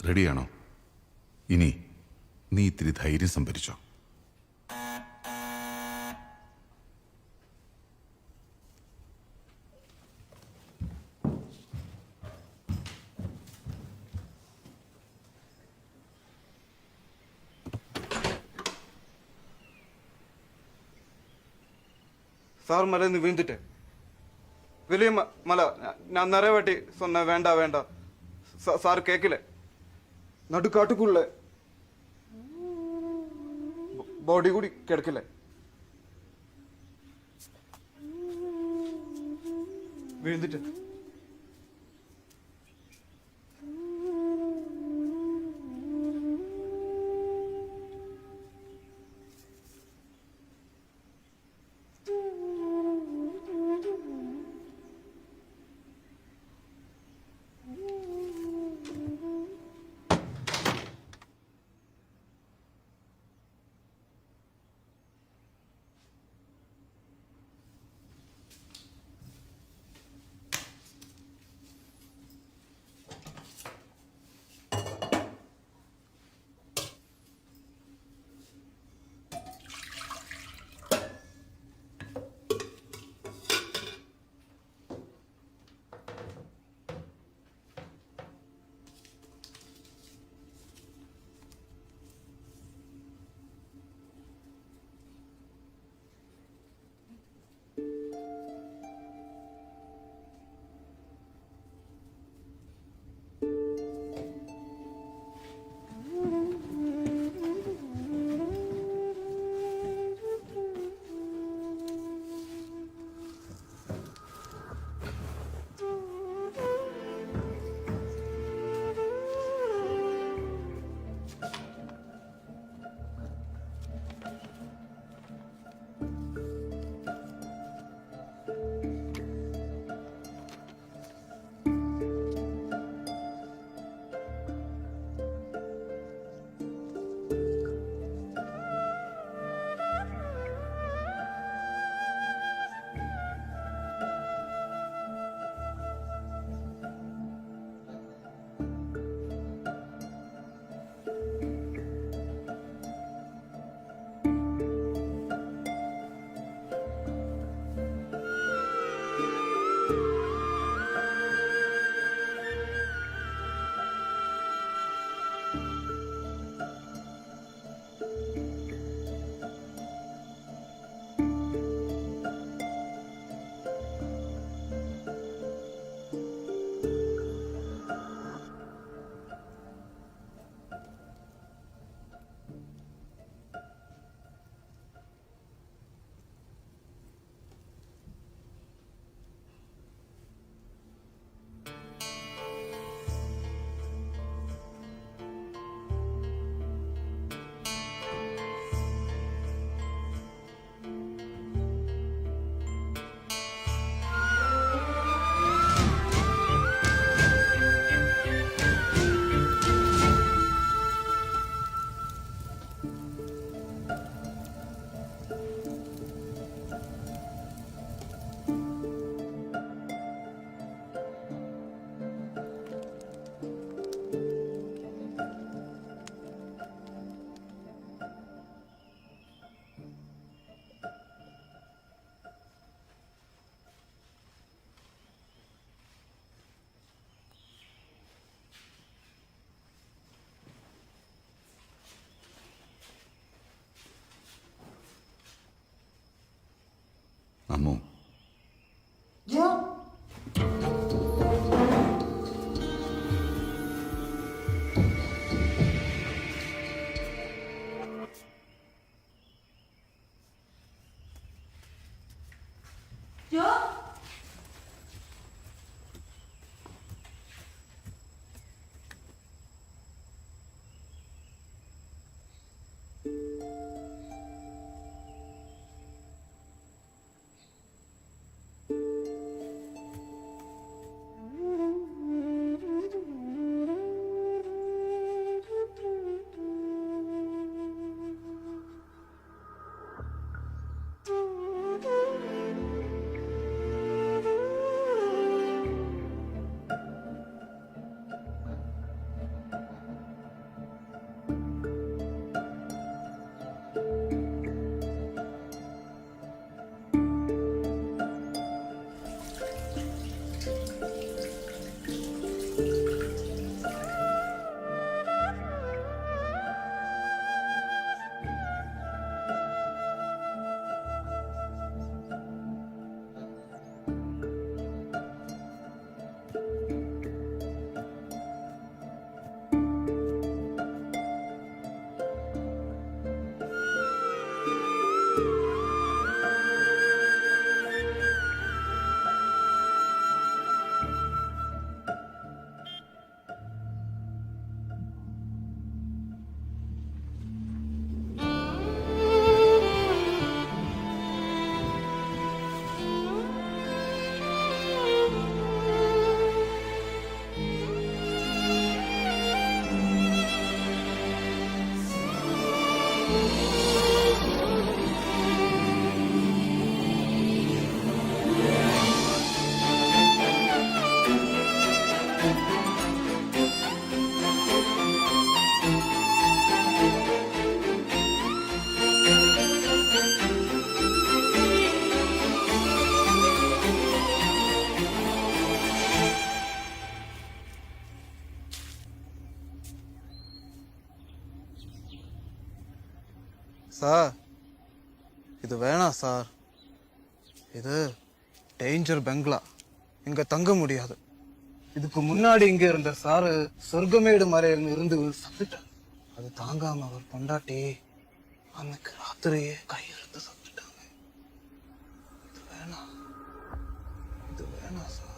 റെഡിയാണോ? ഇനി നീ ഇത്തിരി ധൈര്യം സംഭരിച്ചോ. சார் மறைந்து விழுந்துட்டேன். வெளியே மலை நான் நிறைய வாட்டி சொன்னேன் வேண்டாம் வேண்டாம். சார் கேட்கல. நடுக்காட்டுக்குள்ள பாடி கூடி கிடைக்கல. விழுந்துட்டேன். അമ്മു. சார் இது வேணாம் சார். இது டேஞ்சர் பெங்களா, இங்க தங்க முடியாது. இதுக்கு முன்னாடி இங்க இருந்த சாரு சொர்க்கமேடு மலையில இருந்து சத்துட்டார். அது தாங்காம அவர் பொண்டாட்டி அன்னைக்கு ராத்திரியே கையிலிருந்து சத்துட்டாங்க. இது வேணாம் சார்.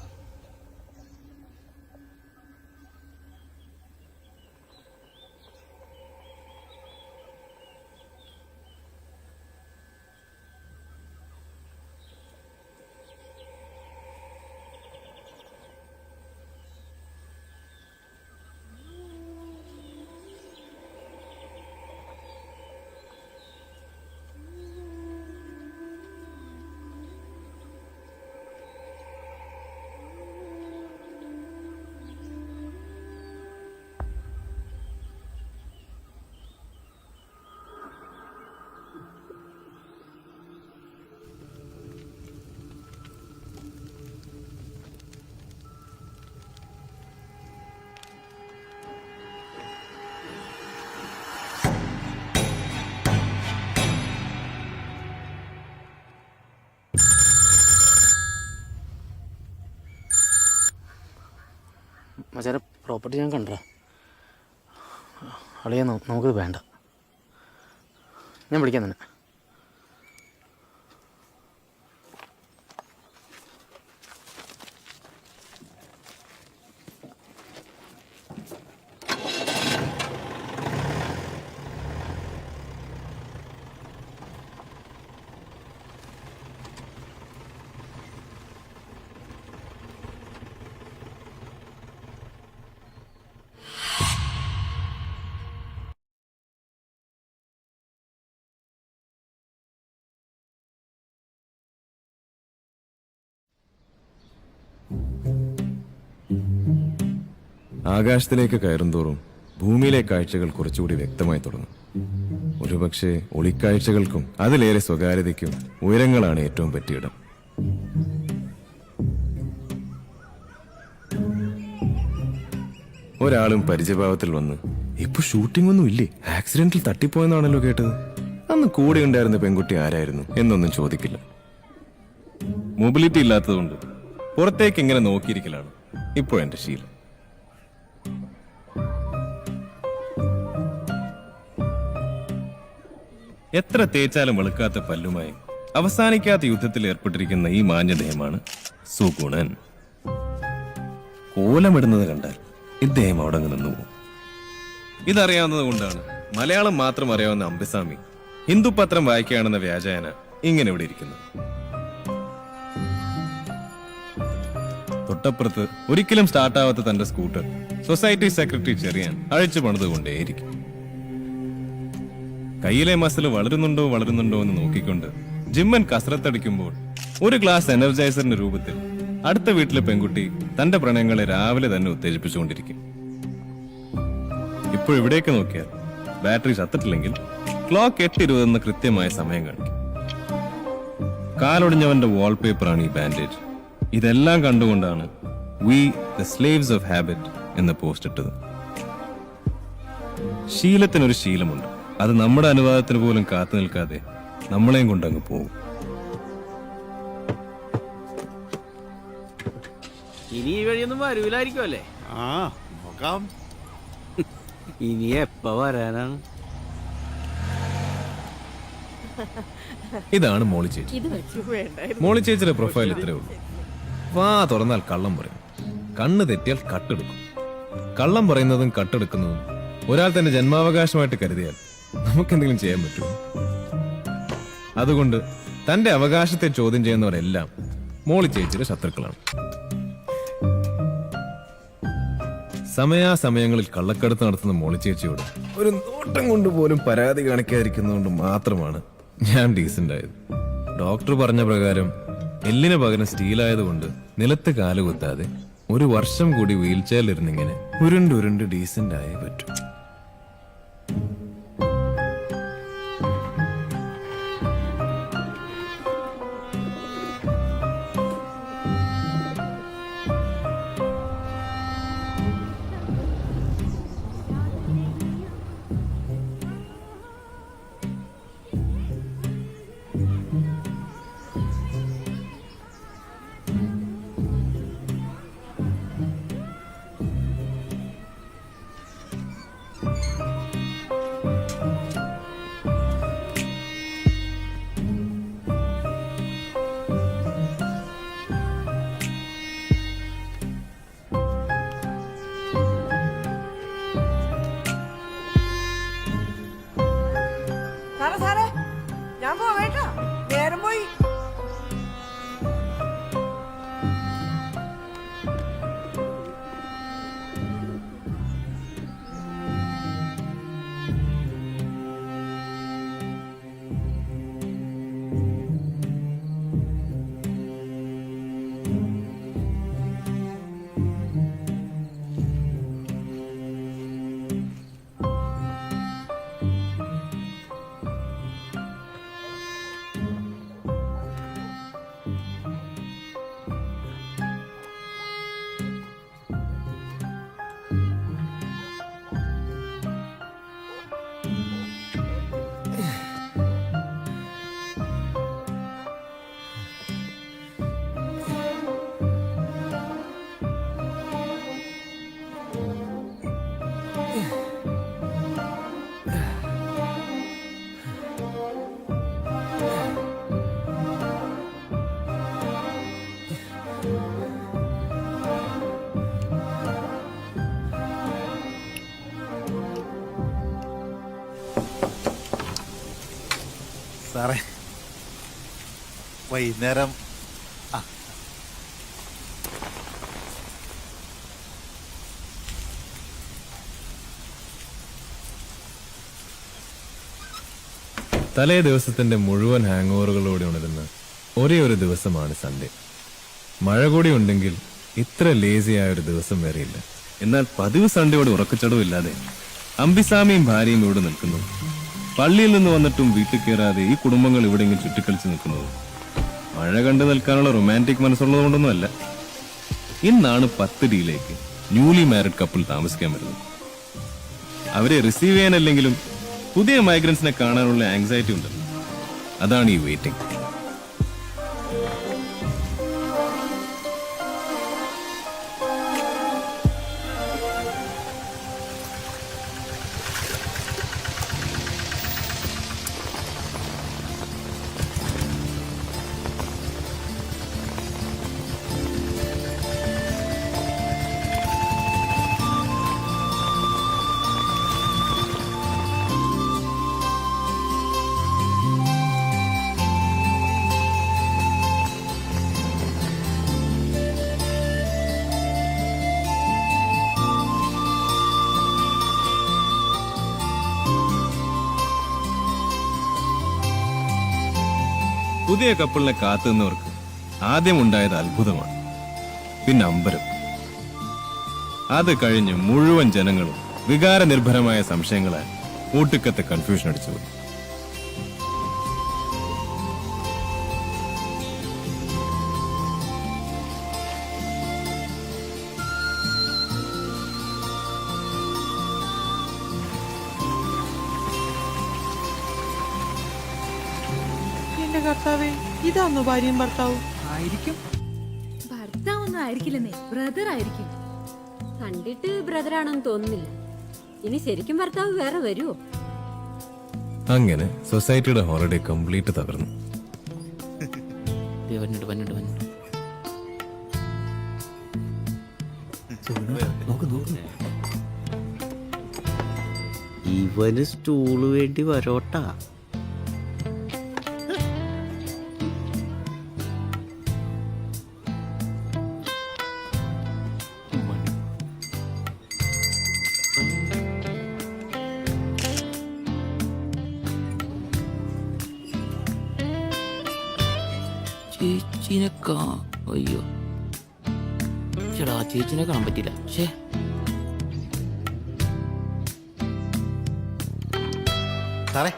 മച്ചാരെ പ്രോപ്പർട്ടി ഞാൻ കണ്ട അളിയാ, നമുക്കത് വേണ്ട. ഞാൻ വിളിക്കാം തന്നെ. ആകാശത്തിലേക്ക് കയറുന്തോറും ഭൂമിയിലെ കാഴ്ചകൾ കുറച്ചുകൂടി വ്യക്തമായി തുടങ്ങും. ഒരുപക്ഷെ ഒളിക്കാഴ്ചകൾക്കും അതിലേറെ സ്വകാര്യതയ്ക്കും ഉയരങ്ങളാണ് ഏറ്റവും പറ്റിയിടം. ഒരാളും പരിചയഭാവത്തിൽ വന്ന് ഇപ്പൊ ഷൂട്ടിംഗ് ഒന്നും ഇല്ലേ, ആക്സിഡന്റിൽ തട്ടിപ്പോയെന്നാണല്ലോ കേട്ടത്, അന്ന് കൂടെ ഉണ്ടായിരുന്ന പെൺകുട്ടി ആരായിരുന്നു എന്നൊന്നും ചോദിക്കില്ല. മൊബിലിറ്റി ഇല്ലാത്തതുകൊണ്ട് പുറത്തേക്ക് ഇങ്ങനെ നോക്കിയിരിക്കലാണ് ഇപ്പോൾ എന്റെ ശീലം. എത്ര തേച്ചാലും വെളുക്കാത്ത പല്ലുമായി അവസാനിക്കാത്ത യുദ്ധത്തിൽ ഏർപ്പെട്ടിരിക്കുന്ന ഈ മാന്യദേഹമാണ് സുഗുണൻ. കോലമിടുന്നത് കണ്ടാൽ ഇദ്ദേഹം അവിടെ നിന്നു പോകും. ഇതറിയാവുന്നത് കൊണ്ടാണ് മലയാളം മാത്രം അറിയാവുന്ന അംബിസ്വാമി ഹിന്ദു പത്രം വായിക്കുകയാണെന്ന വ്യാജേന ഇങ്ങനെ ഇവിടെ ഇരിക്കുന്നത്. തൊട്ടപ്പുറത്ത് ഒരിക്കലും സ്റ്റാർട്ടാവാത്ത തന്റെ സ്കൂട്ടർ സൊസൈറ്റി സെക്രട്ടറി ചെറിയാൻ അഴിച്ചു പണിതുകൊണ്ടേയിരിക്കും. കയ്യിലെ മസിൽ വളരുന്നുണ്ടോ എന്ന് നോക്കിക്കൊണ്ട് ജിമ്മൻ കസരത്തടിക്കുമ്പോൾ ഒരു ഗ്ലാസ് എനർജൈസറിന്റെ രൂപത്തിൽ അടുത്ത വീട്ടിലെ പെൺകുട്ടി തന്റെ പ്രണയങ്ങളെ രാവിലെ തന്നെ ഉത്തേജിപ്പിച്ചുകൊണ്ടിരിക്കും. ഇപ്പോൾ ഇവിടേക്ക് നോക്കിയാൽ ബാറ്ററി ചത്തിട്ടില്ലെങ്കിൽ ക്ലോക്ക് 8:20 എന്ന കൃത്യമായ സമയം കാണിക്കും. കാലൊടിഞ്ഞവന്റെ വാൾപേപ്പറാണ് ഈ ബാൻഡേജ്. ഇതെല്ലാം കണ്ടുകൊണ്ടാണ് we the slaves of habit എന്ന പോസ്റ്റ് ഇട്ടത്. ശീലത്തിനൊരു ശീലമുണ്ട്. അത് നമ്മുടെ അനുവാദത്തിന് പോലും കാത്തു നിൽക്കാതെ നമ്മളെയും കൊണ്ടങ്ങ് പോകും. ഇനി ഈ വഴിയൊന്നും വരൂലായിരിക്കും അല്ലേ? ആ നോക്കാം. ഇനി എപ്പ വരാനാണ്? ഇതാണ് മോളി ചേച്ചി. മോളി ചേച്ചിയുടെ പ്രൊഫൈൽ ഇത്രേ ഉള്ളൂ. വാ തുറന്നാൽ കള്ളം പറയും, കണ്ണ് തെറ്റിയാൽ കട്ടെടുക്കും. കള്ളം പറയുന്നതും കട്ടെടുക്കുന്നതും ഒരാൾ തന്നെ ജന്മാവകാശമായിട്ട് കരുതിയാൽ നമുക്കെന്തെങ്കിലും ചെയ്യാൻ പറ്റുമോ? അതുകൊണ്ട് തന്റെ അവകാശത്തെ ചോദ്യം ചെയ്യുന്നവരെല്ലാം മോളി ചേച്ചിയുടെ ശത്രുക്കളാണ്. സമയാസമയങ്ങളിൽ കള്ളക്കടത്ത് നടത്തുന്ന മോളി ചേച്ചിയോട് ഒരു നോട്ടം കൊണ്ട് പോലും പരാതി കാണിക്കാതിരിക്കുന്നതുകൊണ്ട് മാത്രമാണ് ഞാൻ ഡീസന്റ് ആയത്. ഡോക്ടർ പറഞ്ഞ പ്രകാരം എല്ലിന് പകരം സ്റ്റീലായതുകൊണ്ട് നിലത്ത് കാലുകുത്താതെ 1 വർഷം കൂടി വീൽ ചെയറിലിരുന്നിങ്ങനെ ഉരുണ്ട് ഡീസന്റ് ആയേ പറ്റൂ. ഞാൻ പോവേട്ടാ, നേരം പോയി. സാറേ വൈകുന്നേരം തലേ ദിവസത്തിന്റെ മുഴുവൻ ഹാങ് ഓവറുകളോടെ ഉണരുന്ന ഒരേ ഒരു ദിവസമാണ് സൺഡേ. മഴ കൂടി ഉണ്ടെങ്കിൽ ഇത്ര ലേസിയായ ഒരു ദിവസം വേറെയില്ല. എന്നാൽ പതിവ് സൺഡേയോട് ഉറക്കച്ചടവില്ലാതെ അംബിസ്വാമിയും ഭാര്യയും ഇവിടെ നിൽക്കുന്നു. പള്ളിയിൽ നിന്ന് വന്നിട്ടും വീട്ടിൽ കയറാതെ ഈ കുടുംബങ്ങൾ ഇവിടെയെങ്കിലും ചുറ്റിക്കളിച്ച് നിൽക്കുന്നത് മഴ കണ്ടു നിൽക്കാനുള്ള റൊമാൻറ്റിക് മനസ്സുള്ളത് കൊണ്ടൊന്നുമല്ല. ഇന്നാണ് 10 ഡിയിലേക്ക് ന്യൂലി മാരിഡ് കപ്പിൾ താമസിക്കാൻ വരുന്നത്. അവരെ റിസീവ് ചെയ്യാനല്ലെങ്കിലും പുതിയ മൈഗ്രൻസിനെ കാണാനുള്ള ആങ്സൈറ്റി ഉണ്ടല്ലോ, അതാണ് ഈ വെയിറ്റിംഗ്. പുതിയ കപ്പിളിനെ കാത്തുനിന്നവർക്ക് ആദ്യം ഉണ്ടായത് അത്ഭുതമാണ്, പിന്നെ അമ്പരം. അത് കഴിഞ്ഞ് മുഴുവൻ ജനങ്ങളും വികാരനിർഭരമായ സംശയങ്ങളാൽ കൂട്ടുക്കത്തെ കൺഫ്യൂഷൻ അടിച്ചുപോയി. എന്റെ കർത്താവേ, ഇതാണോ ഭാര്യയും ഭർത്താവും? ആയിരിക്കും. ഭർത്താവൊന്നും ആയിരിക്കില്ലെന്നേ, ബ്രദർ ആയിരിക്കും. കണ്ടിട്ട് ബ്രദറാണെന്ന് തോന്നുന്നില്ല. ഇനി ശരിക്കും ഭർത്താവ് വേറെ വരുമോ? അങ്ങനെ സൊസൈറ്റിയുടെ ഹോളിഡേ കംപ്ലീറ്റ് തകർന്നു. ഇവന് സ്റ്റൂള് വേണ്ടി വരോട്ടാ. ചേച്ചിനെ അയ്യോ ചേടാ, ചേച്ചിനെ കാണാൻ പറ്റില്ല. ഷേ സാറേ,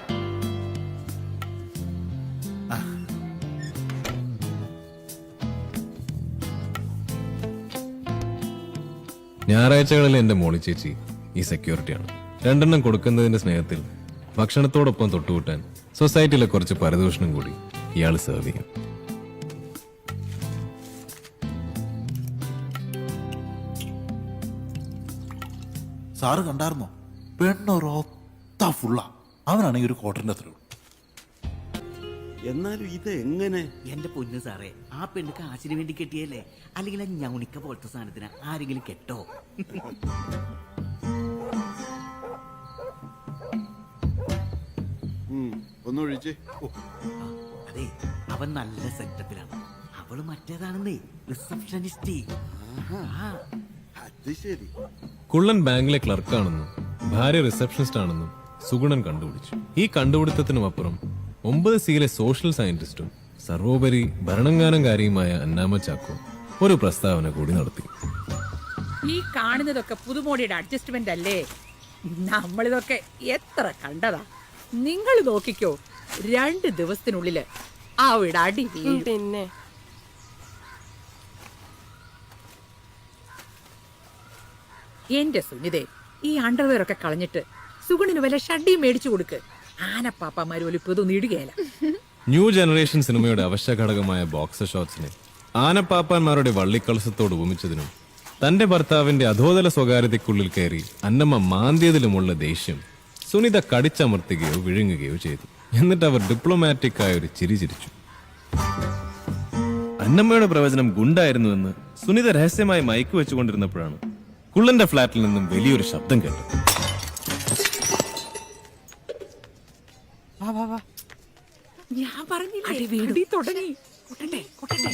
ഞായറാഴ്ചകളിൽ എന്റെ മോളി ചേച്ചി ഈ സെക്യൂരിറ്റിയാണ്. 2 കൊടുക്കുന്നതിന്റെ സ്നേഹത്തിൽ ഭക്ഷണത്തോടൊപ്പം തൊട്ടുകൂട്ടാൻ സൊസൈറ്റിയിലെ കുറച്ച് പരദൂഷണം കൂടി ഇയാൾ സെർവ് ചെയ്യും. സാറ് കണ്ടായിരുന്നോ? പെണ്ണൊരൊത്ത ഫുള്ള. അവനാണെങ്കിൽ ഒരു ക്വാർട്ടറിന്റെ അത്രേ ഉള്ളൂ. എന്നാലും ഇത് എങ്ങനെ? എന്റെ പൊന്നു സാറേ, ആ പെണ്ണ് കാശിന് വേണ്ടി കെട്ടിയല്ലേ? അല്ലെങ്കിൽ ആ ഞൗണിക്ക പോലത്തെ സാധനത്തിന് ആരെങ്കിലും കെട്ടോ? ഒന്നൊഴിച്ചേ. അതെ, അവൻ നല്ല സെറ്റപ്പിലാണ്. അവള് മറ്റേതാണെന്നേ, റിസപ്ഷനിസ്റ്റ്. അത് ശരി. കുള്ളൻ ബാങ്കിലെ ക്ലർക്കാണെന്നും ഭാര്യ റിസപ്ഷനിസ്റ്റ് ആണെന്നും സുഗുണൻ കണ്ടുപിടിച്ചു. ഈ കണ്ടുപിടുത്തത്തിനുമപ്പുറം 9 സിയിലെ സോഷ്യൽ സയന്റിസ്റ്റും സർവോപരി ഭരണങ്ങാനകാരിയുമായ അന്നാമ ചാക്കോ ഒരു പ്രസ്താവന കൂടി നടത്തി. ഈ കാണുന്നതൊക്കെ പുതുമോടിയുടെ അഡ്ജസ്റ്റ്മെന്റ് അല്ലേ? നമ്മളിതൊക്കെ എത്ര കണ്ടതാ. നിങ്ങൾ നോക്കിക്കോ, 2 ദിവസത്തിനുള്ളില് അവിടെ അടി വീഴും. പിന്നെ എന്റെ സുനിതേ, ഈ അണ്ടർവെയർ ഒക്കെ കളഞ്ഞിട്ട് സുഗുണിന് വല്ല ഷഡ്ഡിയും മേടിച്ചു കൊടുക്ക്. ആനപ്പാപ്പമാര് പോലും ഇപ്പൊ ഇതൊന്നും ഇടുകയല്ല. ന്യൂ ജനറേഷൻ സിനിമയുടെ അവശ്യ ഘടകമായ ബോക്സർ ഷോട്ട്സിനെ ആനപ്പാപ്പാന്മാരുടെ വള്ളിക്കളസത്തോട് ഉപമിച്ചതിനും തന്റെ ഭർത്താവിന്റെ അധോതല സ്വകാര്യതയ്ക്കുള്ളിൽ കയറി അന്നമ്മ മാന്തിയതിലുമുള്ള ദേഷ്യം സുനിത കടിച്ചമർത്തുകയോ വിഴുങ്ങുകയോ ചെയ്തു. എന്നിട്ട് അവർ ഡിപ്ലോമാറ്റിക് ആയ ഒരു ചിരി ചിരിച്ചു. അന്നമ്മയുടെ പ്രവചനം ഗുണ്ടായിരുന്നുവെന്ന് സുനിത രഹസ്യമായി മയക്കു വെച്ചുകൊണ്ടിരുന്നപ്പോഴാണ് കുള്ളന്റെ ഫ്ലാറ്റിൽ നിന്നും വലിയൊരു ശബ്ദം കേട്ടത്. ഞാൻ പറഞ്ഞില്ലേ, അടി തുടങ്ങി. കൊട്ടട്ടെ, കൊട്ടട്ടെ.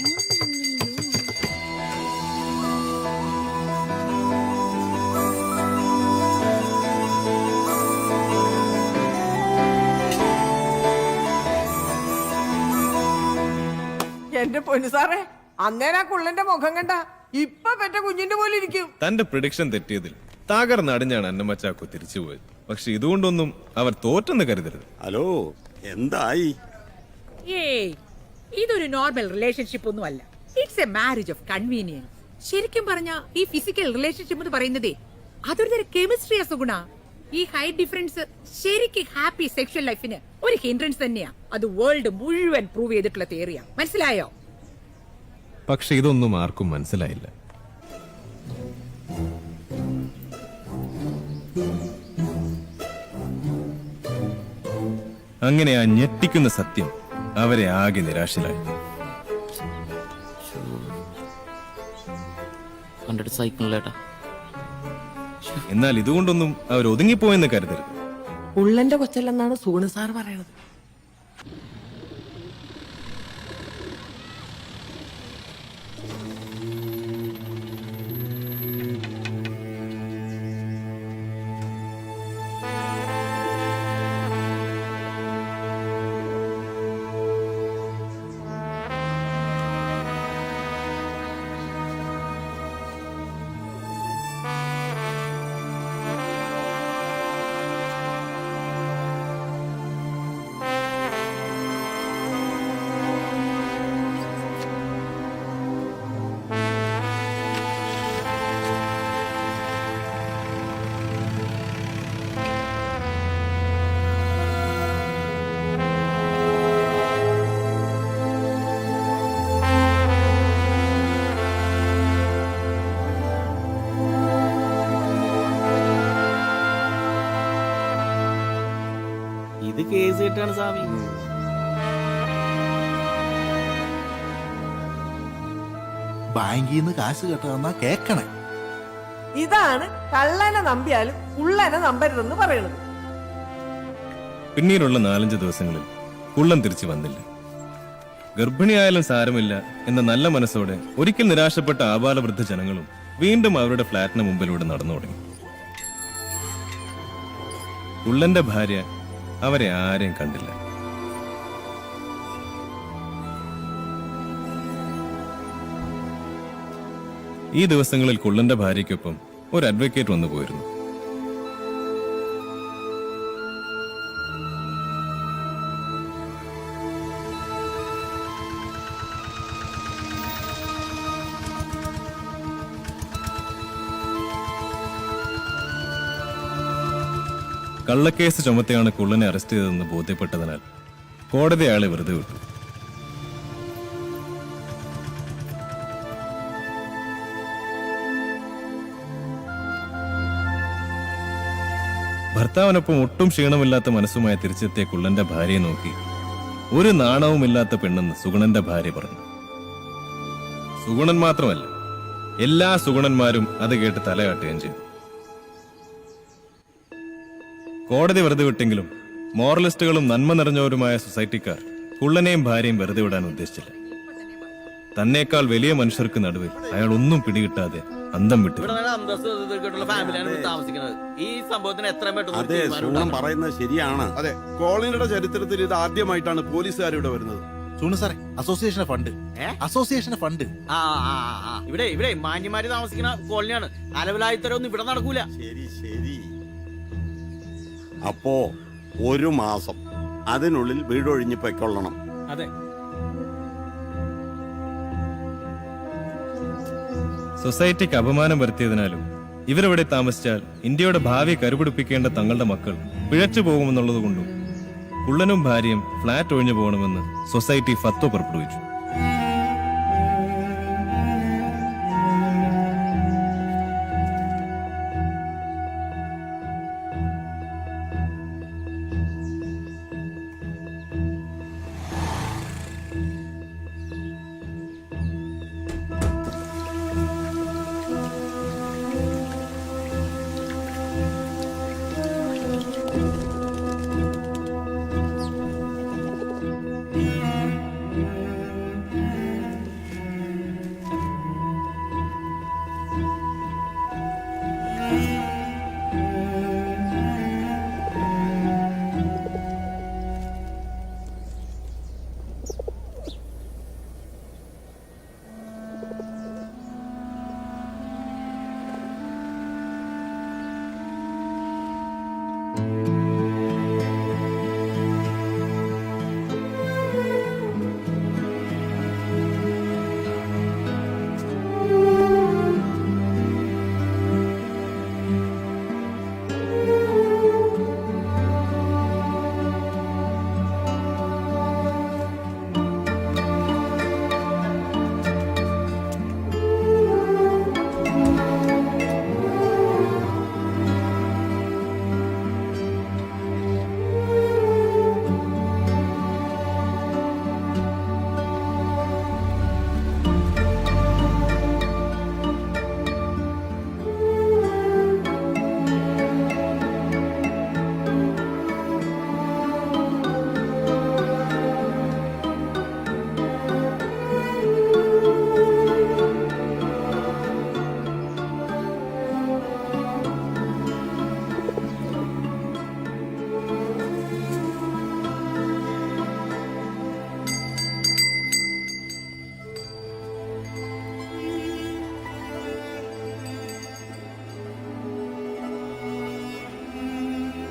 എന്റെ പൊന്നു സാറേ, അന്നേരം ആ കുള്ളന്റെ മുഖം കണ്ട ഇപ്പൊ പെറ്റ കുഞ്ഞിന്റെ പോലെ ഇരിക്കും. തന്റെ പ്രഡിക്ഷൻ തെറ്റിയതിൽ തകർന്നടിഞ്ഞാണ് അന്നമ്മ ചാക്കോ തിരിച്ചുപോയത്. പക്ഷെ ഇതുകൊണ്ടൊന്നും അവർ തോറ്റെന്ന് കരുതരുത്. ഹലോ, എന്തായി? ഏയ്, ഇതൊരു നോർമൽ റിലേഷൻഷിപ്പ് ഒന്നും അല്ല. It's A marriage of convenience. ശരിക്കും പറഞ്ഞ ഈ ഫിസിക്കൽ റിലേഷൻഷിപ്പ് എന്ന് പറയുന്നതേ അതൊരു തരം കെമിസ്ട്രിയാ സുഗുണ. ഈ ഹൈറ്റ് ഡിഫറൻസ് ശരിക്കും ഹാപ്പി സെക്ഷൽ ലൈഫിന് ഒരു ഹിൻഡ്രൻസ് തന്നെയാ. അത് വേൾഡ് മുഴുവൻ പ്രൂവ് ചെയ്തിട്ടുള്ള തിയറിയാ. മനസ്സിലായോ? പക്ഷെ ഇതൊന്നും ആർക്കും മനസ്സിലായില്ല. അങ്ങനെ ആ ഞെട്ടിക്കുന്ന സത്യം അവരെ ആകെ നിരാശരായി. എന്നാൽ ഇതുകൊണ്ടൊന്നും അവർ ഒതുങ്ങിപ്പോയെന്ന് കരുതരുത്. ഉള്ളന്റെ കൊച്ചല്ലെന്നാണ് സൂണ് സാർ പറയണത്. കിട്ടുകയാണ് സ്വാമി. ബാങ്കിൽ നിന്ന് കാശ് കെട്ടാന്നാ കേക്കണേ. ഇതാണ് കള്ളനെ നമ്പിയാലും ഉള്ളനെ നമ്പരുതെന്ന് പറയണത്. പിന്നീടുള്ള 4-5 ദിവസങ്ങളിൽ കുള്ളൻ തിരിച്ചു വന്നില്ല. ഗർഭിണിയായാലും സാരമില്ല എന്ന നല്ല മനസ്സോടെ ഒരിക്കൽ നിരാശപ്പെട്ട ആബാലവൃദ്ധ ജനങ്ങളും വീണ്ടും അവരുടെ ഫ്ളാറ്റിന് മുമ്പിലൂടെ നടന്നു തുടങ്ങി. കുള്ളന്റെ ഭാര്യ അവരെ ആരെയും കണ്ടില്ല. ഈ ദിവസങ്ങളിൽ കുള്ളന്റെ ഭാര്യയ്ക്കൊപ്പം ഒരു അഡ്വക്കേറ്റ് വന്നു പോയിരുന്നു. കള്ളക്കേസ് ചുമത്തിയാണ് കുള്ളനെ അറസ്റ്റ് ചെയ്തതെന്ന് ബോധ്യപ്പെട്ടതിനാൽ കോടതി അയാളെ വെറുതെ വിട്ടു. ഭർത്താവിനൊപ്പം ഒട്ടും ക്ഷീണമില്ലാത്ത മനസ്സുമായി തിരിച്ചെത്തിയ കുള്ളന്റെ ഭാര്യയെ നോക്കി ഒരു നാണവുമില്ലാത്ത പെണ്ണെന്ന് സുഗുണന്റെ ഭാര്യ പറഞ്ഞു. സുഗുണൻ മാത്രമല്ല, എല്ലാ സുഗുണന്മാരും അത് കേട്ട് തലയാട്ടുകയും ചെയ്തു. കോടതി വെറുതെ വിട്ടെങ്കിലും മോറലിസ്റ്റുകളും നന്മ നിറഞ്ഞവരുമായ സൊസൈറ്റിക്കാർ കുള്ളനെയും ഭാര്യയും വെറുതെ വിടാൻ ഉദ്ദേശിച്ചില്ല. തന്നേക്കാൾ വലിയ മനുഷ്യർക്ക് നടുവിൽ അയാൾ ഒന്നും പിടികിട്ടാതെ അന്തം വിട്ടു. ഈ സംഭവത്തിന് അതെ, സൂണൻ പറയുന്നത് ശരിയാണ്. അതെ, കോളനിയുടെ ചരിത്രത്തിൽ ഇത് ആദ്യമായിട്ടാണ് പോലീസുകാർ ഇവിടെ വരുന്നത്. സൂണു സാറേ, അസോസിയേഷൻ ഫണ്ട്. Association fund. ഇവിടെ മാന്യമാര് താമസിക്കുന്ന കോളനിയാണ്. അലവലായിത്തരൊന്നും ഇവിടെ നടക്കൂല. ശരി ശരി. അപ്പോ 1 മാസം അതിനുള്ളിൽ വീടൊഴിഞ്ഞ് പൊയ്ക്കൊള്ളണം. അതെ. സൊസൈറ്റിക്ക് അപമാനം വരുത്തിയതിനാലും ഇവരിവിടെ താമസിച്ചാൽ ഇന്ത്യയുടെ ഭാവി കരുപിടിപ്പിക്കേണ്ട തങ്ങളുടെ മക്കൾ പിഴച്ചു പോകുമെന്നുള്ളതുകൊണ്ടും കുള്ളനും ഭാര്യയും ഫ്ളാറ്റ് ഒഴിഞ്ഞു പോകണമെന്ന് സൊസൈറ്റി ഫത്വ പുറപ്പെടുവിച്ചു.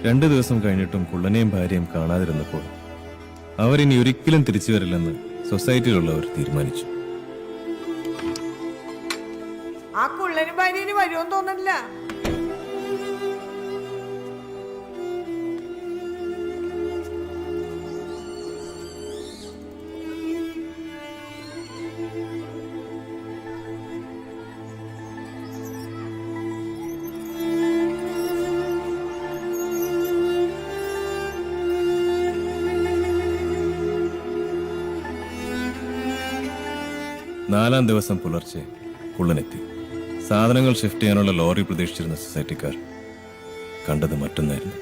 രണ്ടു ദിവസം കഴിഞ്ഞിട്ടും കുള്ളനെയും ഭാര്യയും കാണാതിരുന്നപ്പോൾ അവരിനി ഒരിക്കലും തിരിച്ചു വരില്ലെന്ന് സൊസൈറ്റിയിലുള്ളവർ തീരുമാനിച്ചു. ആ കുള്ളനും ഭാര്യന് വരുമെന്ന് തോന്നില്ല. 4-ാം ദിവസം പുലർച്ചെ കുള്ളനെത്തി. സാധനങ്ങൾ ഷിഫ്റ്റ് ചെയ്യാനുള്ള ലോറി പ്രതീക്ഷിച്ചിരുന്ന സൊസൈറ്റിക്കാർ കണ്ടത് മറ്റൊന്നായിരുന്നു.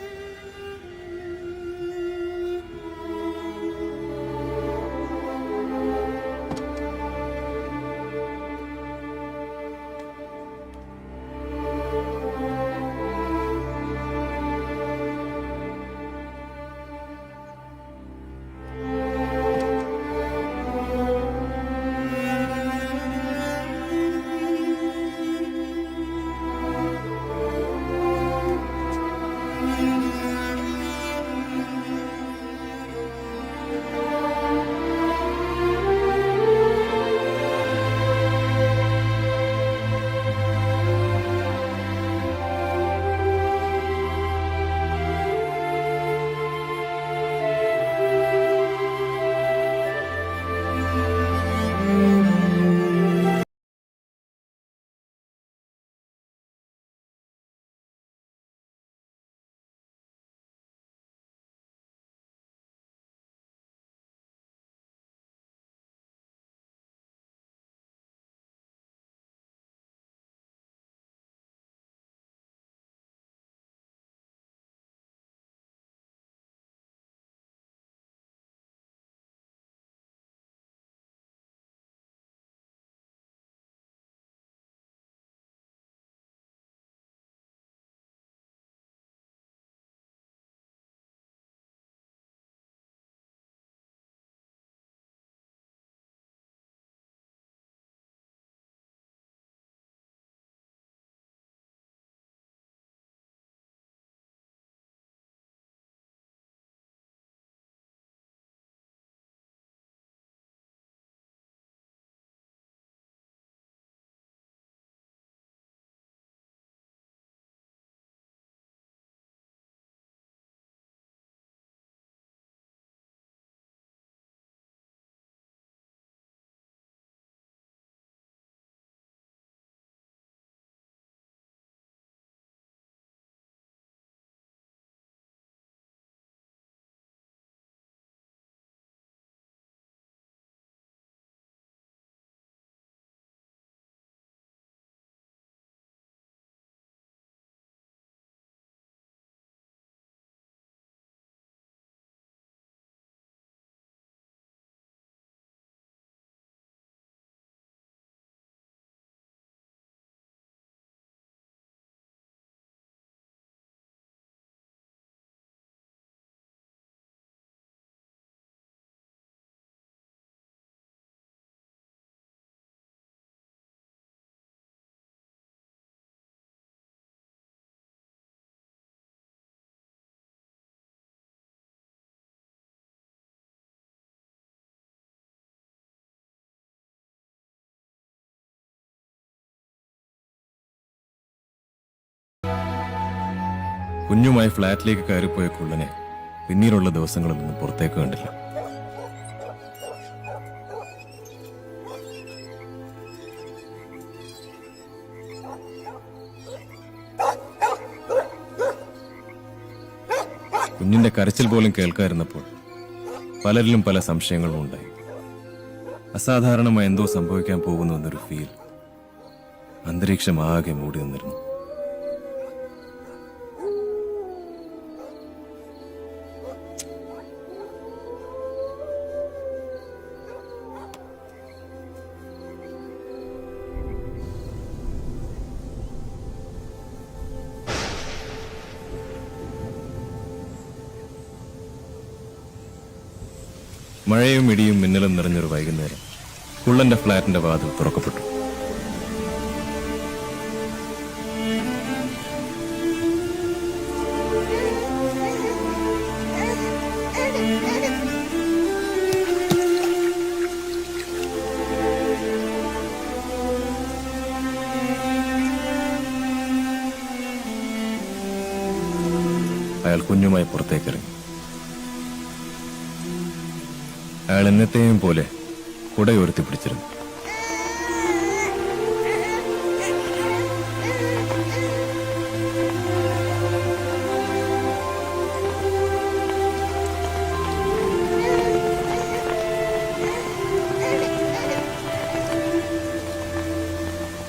കുഞ്ഞുമായി ഫ്ലാറ്റിലേക്ക് കയറിപ്പോയ കുള്ളനെ പിന്നീടുള്ള ദിവസങ്ങളിൽ നിന്ന് പുറത്തേക്ക് കണ്ടില്ല. കുഞ്ഞിന്റെ കരച്ചിൽ പോലും കേൾക്കാതിരുന്നപ്പോൾ പലരിലും പല സംശയങ്ങളും ഉണ്ടായി. അസാധാരണമായി എന്തോ സംഭവിക്കാൻ പോകുന്നു എന്നൊരു ഫീൽ അന്തരീക്ഷം ആകെ മൂടി നിന്നിരുന്നു. മഴയും ഇടിയും മിന്നലും നിറഞ്ഞൊരു വൈകുന്നേരം കുള്ളന്റെ ഫ്ളാറ്റിന്റെ വാതിൽ തുറക്കപ്പെട്ടു. അയാൾ കുഞ്ഞുമായി പുറത്തേക്കിറങ്ങി. അയാൾ എന്നത്തെയും പോലെ കുടയുയർത്തി പിടിച്ചിരുന്നു.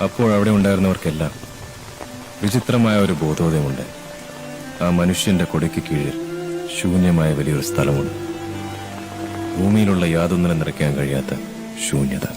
അപ്പോഴവിടെ ഉണ്ടായിരുന്നവർക്കെല്ലാം വിചിത്രമായ ഒരു ബോധോദയമുണ്ട്. ആ മനുഷ്യന്റെ കൊടയ്ക്ക് കീഴിൽ ശൂന്യമായ വലിയൊരു സ്ഥലമുണ്ട്. ഭൂമിയിലുള്ള യാതൊന്നിനും നിറയ്ക്കാൻ കഴിയാത്ത ശൂന്യത.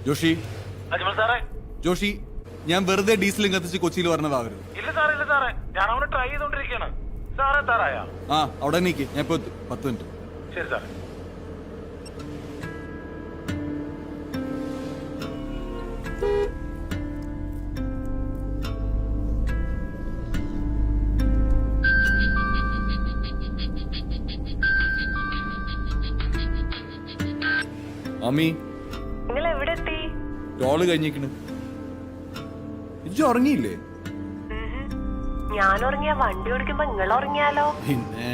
ജോഷി, ജോഷി, ഞാൻ വെറുതെ ഡീസലും കത്തിച്ച് കൊച്ചിയിൽ വരണതാവരുത്. ഇല്ല സാറേ, ഇല്ല സാറേ, ഞാൻ അവനെ ട്രൈ ചെയ്തോണ്ടിരിക്കുകയാണ്. സാറേ എത്താറായാ? ആ, അവിടെ നീക്ക്, ഞാൻ ഇപ്പൊ എത്തും. 10 മിനിറ്റ്. ശരി സാറേ. അമ്മി, നിങ്ങൾ എവിടെ എത്തി? ടോള് കഴിഞ്ഞിരിക്കണ്. ഇജ്ജ് ഉറങ്ങിയില്ലേ? ഞാൻ ഉറങ്ങിയ വണ്ടി ഓടിക്കുമ്പോ നിങ്ങൾ ഉറങ്ങിയാലോ? പിന്നെ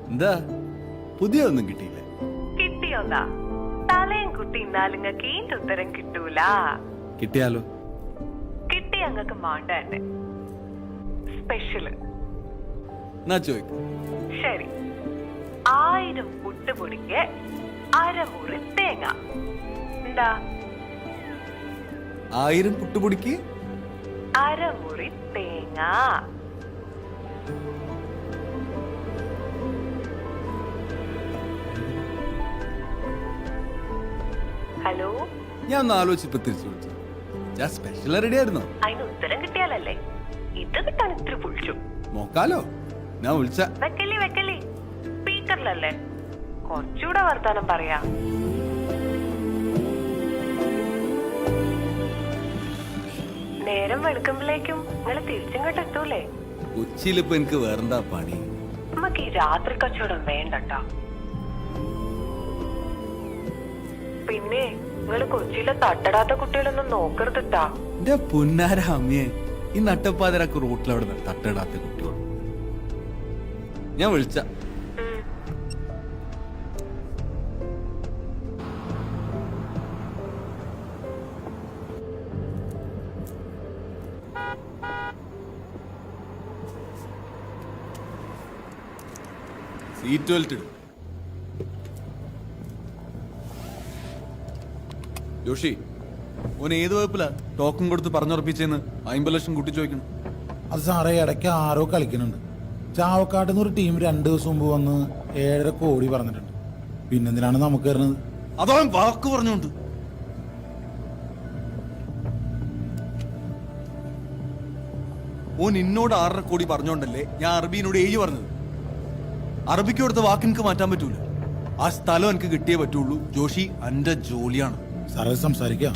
എന്താ പുതിയൊന്നും കിട്ടിയില്ല? കിട്ടിയോന്നാ? തലയും കുത്തി ഇന്നാലും നിങ്ങൾക്ക് ഈ ഉത്തരം കിട്ടൂല. കിട്ടിയാലോ? കിട്ടി അങ്ങക്ക് മാണ്ട തന്നെ സ്പെഷ്യല്. എന്നാ ചോദിക്ക. ശരി, 1000 പുട്ടുപൊടിക്ക് അരമുറി തേങ്ങ. എന്താ? 1000 പുട്ടുപൊടിക്ക് അരമുറി തേങ്ങ. ഹലോ, ഞാൻ ഒന്ന് ആലോചിച്ചപ്പോ തിരിച്ചു വിളിച്ചു. ഞാൻ സ്പെഷ്യൽ റെഡി ആയിരുന്നോ? അതിന് ഉത്തരം കിട്ടിയാലല്ലേ. ഇത് കിട്ടാൻ ഇത്തിരി പൊളിച്ചു. നോക്കാലോ. ഞാൻ വിളിച്ച വെക്കല്ലേ വെക്കല്ലേ, സ്പീക്കറിലല്ലേ, കുറച്ചുകൂടെ വർത്താനം പറയാ. നേരം വെളുക്കുമ്പോഴേക്കും നിങ്ങൾ തിരിച്ചിങ്ങോട്ട് എത്തൂലേ? കൊച്ചിയിലിപ്പോ എനിക്ക് വേറെന്താ പണി? നമുക്ക് ഈ രാത്രി കച്ചവടം വേണ്ടട്ടോ. പിന്നെ നിങ്ങൾ കൊച്ചിയിലെ തട്ടടാത്ത കുട്ടികളൊന്നും നോക്കരുതിട്ടാ. എന്റെ പൊന്നാര അമ്മയെ, ഈ നട്ടപ്പാതിരാക്ക് റോട്ടിലവിടെ തട്ടിടാത്ത കുട്ടികൾ. ഞാൻ വിളിച്ച സീറ്റ് ബെൽറ്റ് ഇടും. ജോഷി, ഓൻ ഏത് വകുപ്പിലാ ടോക്കൺ കൊടുത്ത് പറഞ്ഞുറപ്പിച്ചെന്ന് 50 ലക്ഷം കൂട്ടി ചോദിക്കണം. അത് സാറേ, ഇടയ്ക്ക് ആരോ കളിക്കുന്നുണ്ട്. ചാവക്കാട്ട് നിന്ന് ഒരു ടീം 2 ദിവസം മുമ്പ് വന്ന് 7.5 കോടി പറഞ്ഞിട്ടുണ്ട്. പിന്നെന്തിനാണ് നമുക്ക് വരുന്നത്? അതോ വാക്ക് പറഞ്ഞോണ്ട്. ഓൻ എന്നോട് 6.5 കോടി പറഞ്ഞോണ്ടല്ലേ ഞാൻ അറബിനോട് 7 പറഞ്ഞത്. അറബിക്ക് കൊടുത്ത വാക്ക് എനിക്ക് മാറ്റാൻ പറ്റൂല. ആ സ്ഥലം എനിക്ക് കിട്ടിയേ പറ്റുള്ളൂ. ജോഷി, എന്റെ ജോലിയാണ്. സാറേ സംസാരിക്കാം.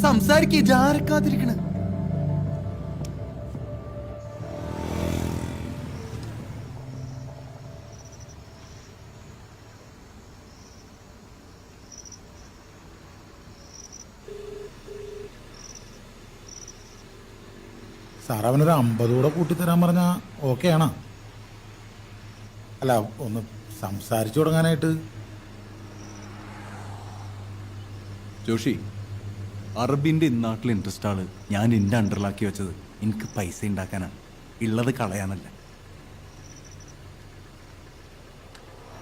സംസാരിക്കേ, ജാരക്കാതിരിക്കണ. സാർ അവനൊരു 50 കൂടെ കൂട്ടിത്തരാൻ പറഞ്ഞാ ഓക്കെ ആണോ? അല്ല, ഒന്ന് സംസാരിച്ചു തുടങ്ങാനായിട്ട്. ജോഷി, അറബിന്റെ ഇന്നാട്ടിലെ ഇൻട്രസ്റ്റ് ആള് ഞാൻ എൻ്റെ അണ്ടറിലാക്കി വെച്ചത് എനിക്ക് പൈസ ഉണ്ടാക്കാനാണ്, ഉള്ളത് കളയാനല്ല.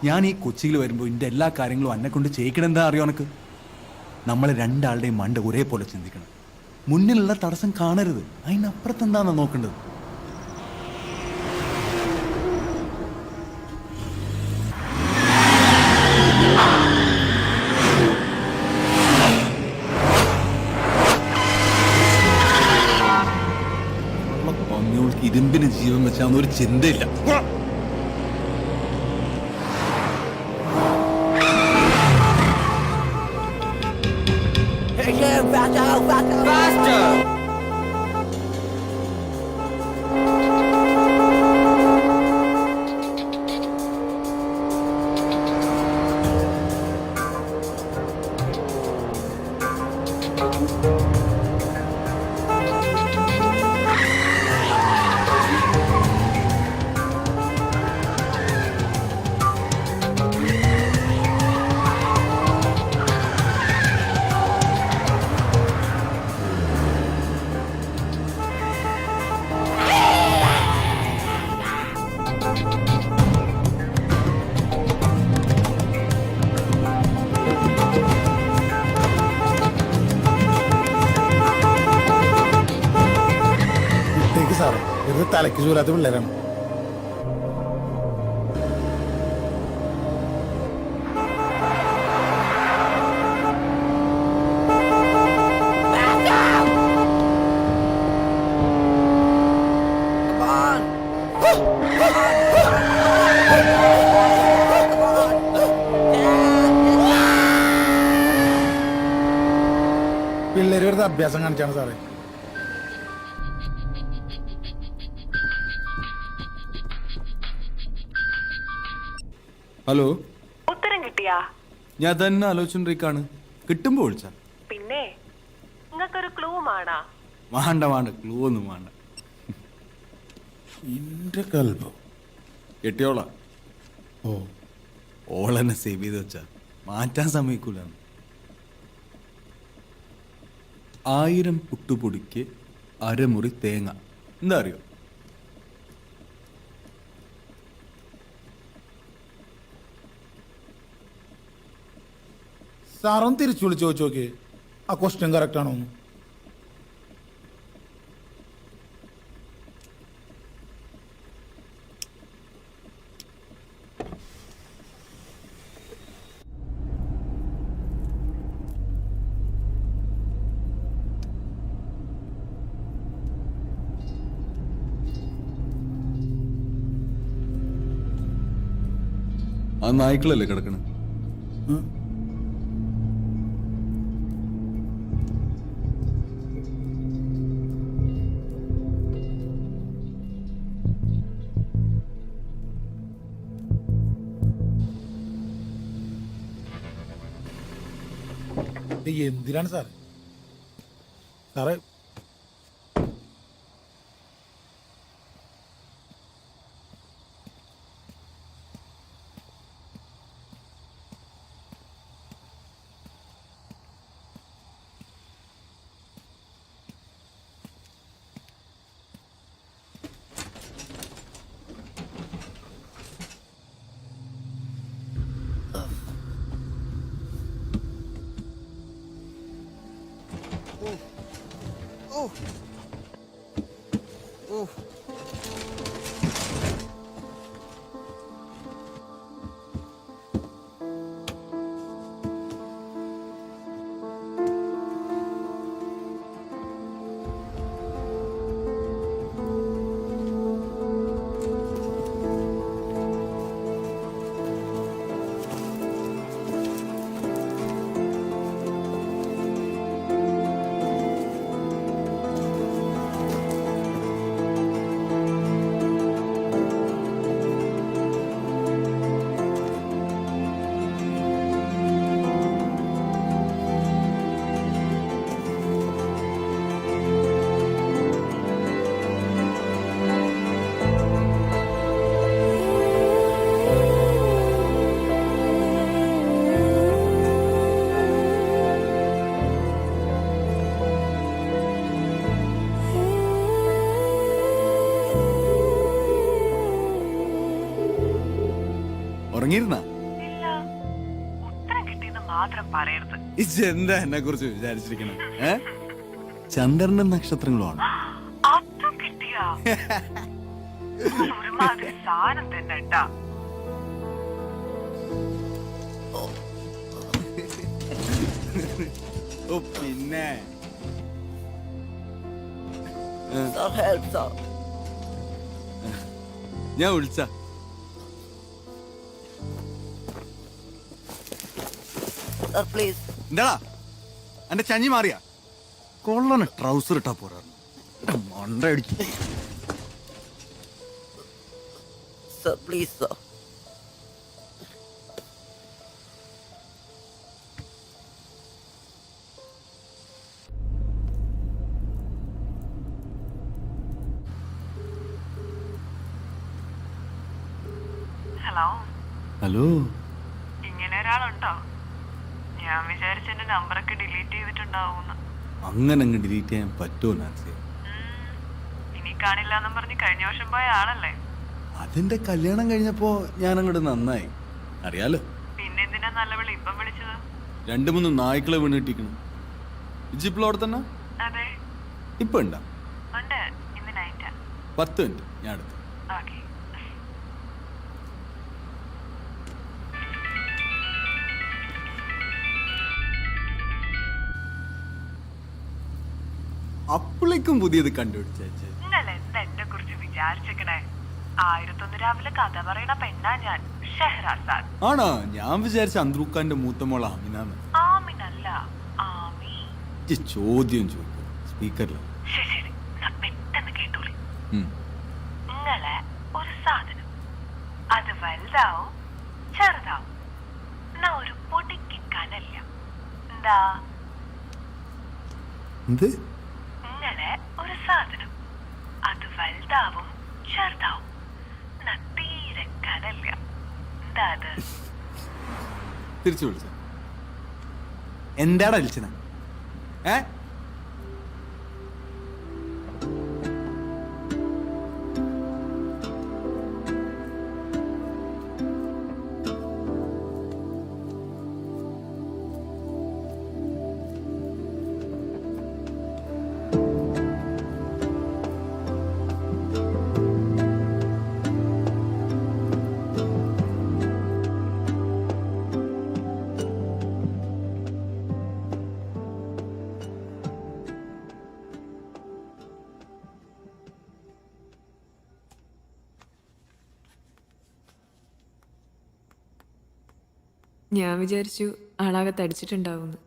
ഞാൻ ഈ കൊച്ചിയിൽ വരുമ്പോൾ എൻ്റെ എല്ലാ കാര്യങ്ങളും എന്നെ കൊണ്ട് ചെയ്യിക്കണം. എന്താ അറിയോ എനക്ക്? നമ്മൾ രണ്ടാളുടെയും മണ്ട ഒരേപോലെ ചിന്തിക്കണം. മുന്നിലുള്ള തടസ്സം കാണരുത്, അതിനപ്പുറത്ത് എന്താണെന്ന് നോക്കേണ്ടത്. ഇരുമ്പിന് ജീവൻ വെച്ചാന്ന് ഒരു ചിന്തയില്ല. സാറേ ഇത് തലയ്ക്ക് ചൂരാത്ത പിള്ളേരാണ്. പിള്ളേര് വെറുതെ അഭ്യാസം കാണിച്ചാണ് സാറേ. ഹലോ, ഉത്തരം കിട്ടിയാ? ഞാൻ തന്നെ ആലോചിച്ചോണ്ടിരിക്കാണ്. കിട്ടുമ്പോ വിളിച്ച. പിന്നെ നിങ്ങൾക്കൊരു ക്ലൂ വേണാ? വേണ്ട, ക്ലൂ ഒന്നും വേണ്ട. എന്റെ കൽബോ കെട്ടിയോളാ. ഓളെന്നെ സേവ് ചെയ്ത് വെച്ചാ മാറ്റാൻ സമ്മതിക്കൂല. 1000 പുട്ടുപൊടിക്ക് അരമുറി തേങ്ങ. എന്താ അറിയോ? സാറും തിരിച്ചു വിളിച്ചു ചോദിച്ചു നോക്കി ആ ക്വസ്റ്റ്യൻ കറക്റ്റ് ആണോ? ആ നായ്ക്കളല്ലേ കിടക്കണ? എന്തിനാണ് സാറേ? സാറേ ഉറങ്ങിയിരുന്ന ഉത്തരം കിട്ടിയെന്ന് മാത്രം പറയരുത്. എന്താ എന്നെ കുറിച്ച് വിചാരിച്ചിരിക്കണം? ചന്ദ്രന്റെ നക്ഷത്രങ്ങളുമാണ്. അതും കിട്ടിയാ ഒരുമാതിരി സാധനം തന്നെ ട്ടാ. ഓ പിന്നെ ഞാൻ വിളിച്ച എന്താടാ എന്റെ ചഞ്ഞി മാറിയാ കൊള്ളനെ ട്രൗസർ ഇട്ടാ പോരാ മണ്ട അടിച്ചു. പ്ലീസ് ഹലോ, ഹലോ, ഇങ്ങനെ ഒരാളുണ്ടോ? ഞാൻ വിചാരിച്ച എന്റെ നമ്പറൊക്കെ ഡിലീറ്റ് ചെയ്തിട്ടുണ്ടാവൂന്ന്. അങ്ങനെ അങ്ങ് ഡിലീറ്റ് ചെയ്യാൻ പറ്റുമോ നാൻസി? ഇനി കാണില്ലാന്നും പറഞ്ഞ് കഴിഞ്ഞ വർഷം പോയ ആളല്ലേ. അതിന്റെ കല്യാണം കഴിഞ്ഞപ്പോ ഞാൻ അങ്ങോട്ട് നന്നായി, അറിയാലോ. പിന്നെന്തിനാ നല്ല വിളി ഇപ്പം വിളിച്ചത്? 2-3 നായ്ക്കളെ വീണ് കിട്ടിക്കണം. ഇജിപ്പിൾ അവിടെ തന്നെ അതെ, ഇപ്പൊ ഉണ്ടാ? ഉണ്ട്. ഇന്ന് നൈറ്റാ. 10 മിനിറ്റ് ഞാൻ എടുത്തു. ഓക്കെ. അപ്പോഴേക്കും പുതിയത് കണ്ടുപിടിച്ചേ. നിങ്ങൾ എന്താ എന്നെ കുറിച്ച് വിചാരിച്ചേക്കണേ? 1001 രാവിലെ കഥ പറയണ പെണ്ണാ ഞാൻ, ഷെഹ്റാസാൻ. ആണോ? ഞാൻ വിചാരിച്ച അന്ത്രൂഖാന്റെ മൂത്തമോൾ ആമിനാന്ന്. ആമിനല്ല, ആമി. ചോദ്യം ചോദിക്കും സ്പീക്കറിൽ. ശരി, ഞാൻ പെട്ടെന്ന് കേട്ടോളി. നിങ്ങളെ ഒരു സാധനം, അത് വലുതാവും ചെറുതാവും, എന്നാ ഒരു പൊടിക്ക് കനല്ല. എന്താ? എന്ത്? നിങ്ങളെ ഒരു സാധനം, അത് വലുതാവും ചെറുതാവും, എന്നാ തീരെ കനല്ല. എന്താ അത്? തിരിച്ചു വിളിച്ച എന്താടാ വിളിച്ചത്? ഞാൻ വിചാരിച്ചു ആളാകെ തടിച്ചിട്ടുണ്ടാവുന്നു.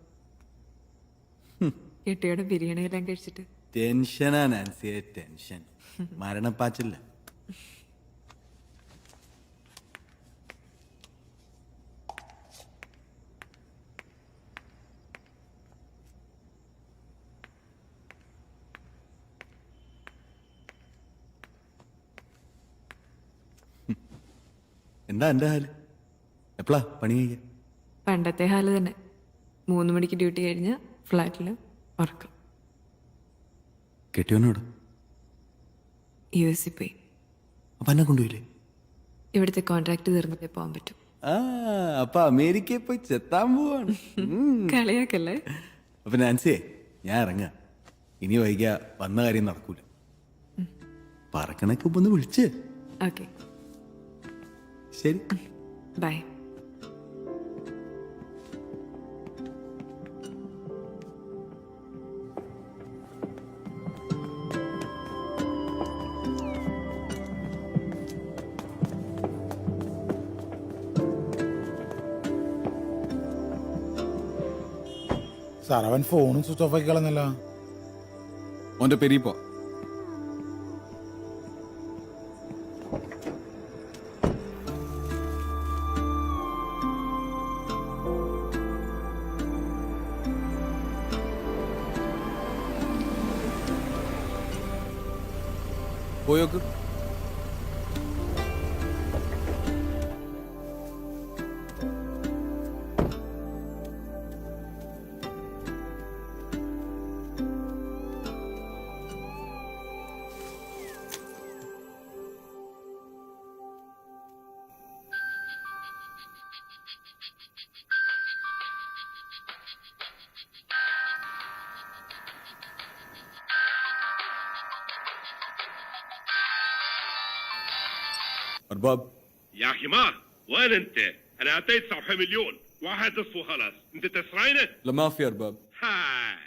കെട്ടിയോടെ ബിരിയാണി എല്ലാം കഴിച്ചിട്ട്. ടെൻഷനാ നാൻസിയെ, ടെൻഷൻ. മരണപ്പാച്ചില്ല. എന്താ എന്റെ ഹാല്? എപ്പോഴാ പണി കഴിയാ? പണ്ടത്തെ ഹാല് തന്നെ. 3 മണിക്ക് ഡ്യൂട്ടി കഴിഞ്ഞ ഫ്ലാറ്റിൽ ഉറക്കം. കെട്ടിയോനോട് US പോയി. അപ്പൊ എന്നെ കൊണ്ടുപോയില്ലേ? ഇവിടുത്തെ കോൺട്രാക്ട് തീർന്നിട്ടേ പോകാൻ പറ്റും. അപ്പൊ അമേരിക്കയിൽ പോയി ചെത്താൻ പോവാണ്. കളിയാക്കല്ലേ? അപ്പൊ നാൻസിയെ, ഞാൻ ഇറങ്ങാ. ഇനി വൈകിയ വന്ന കാര്യം നടക്കൂല. പറക്കണൊക്കെ ഒന്ന് വിളിച്ച്. ഓക്കെ, ശരി, ബൈ. സാർ, അവൻ ഫോണും സ്വിച്ച് ഓഫ് ആക്കി കളഞ്ഞല്ലോ. ഓന്റെ പെരീപ്പോ പോയോക്ക്. أرباب يا حمار وين انت؟ انا اعطيت 7 مليون واحد اصفه خلاص انت تسرعينه؟ لا ما في أرباب. ها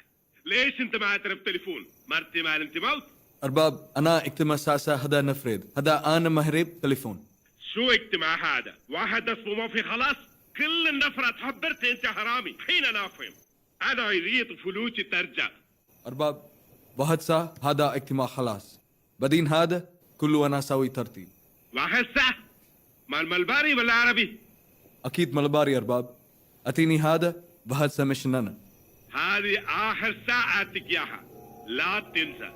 ليش انت ما تعرف تليفون؟ مرتي مال انت موت؟ أرباب أنا اجتماع ساسا هذا نفرد هذا أنا مهرب تليفون. شو اجتماع هذا؟ واحد اصفه ما في خلاص؟ كل النفرة تحبرت انت حرامي حين انا افهم انا يريد فلوسي ترجع. أرباب واحد سا هذا اجتماع خلاص بعدين هذا كله أنا سوي ترتيب. واحد ساعة مال ملباري ولا عربي؟ أكيد ملباري أرباب. أتيني هذا واحد سا مشن أنا. هذه آخر ساعة أعطيك إياها لا تنسى.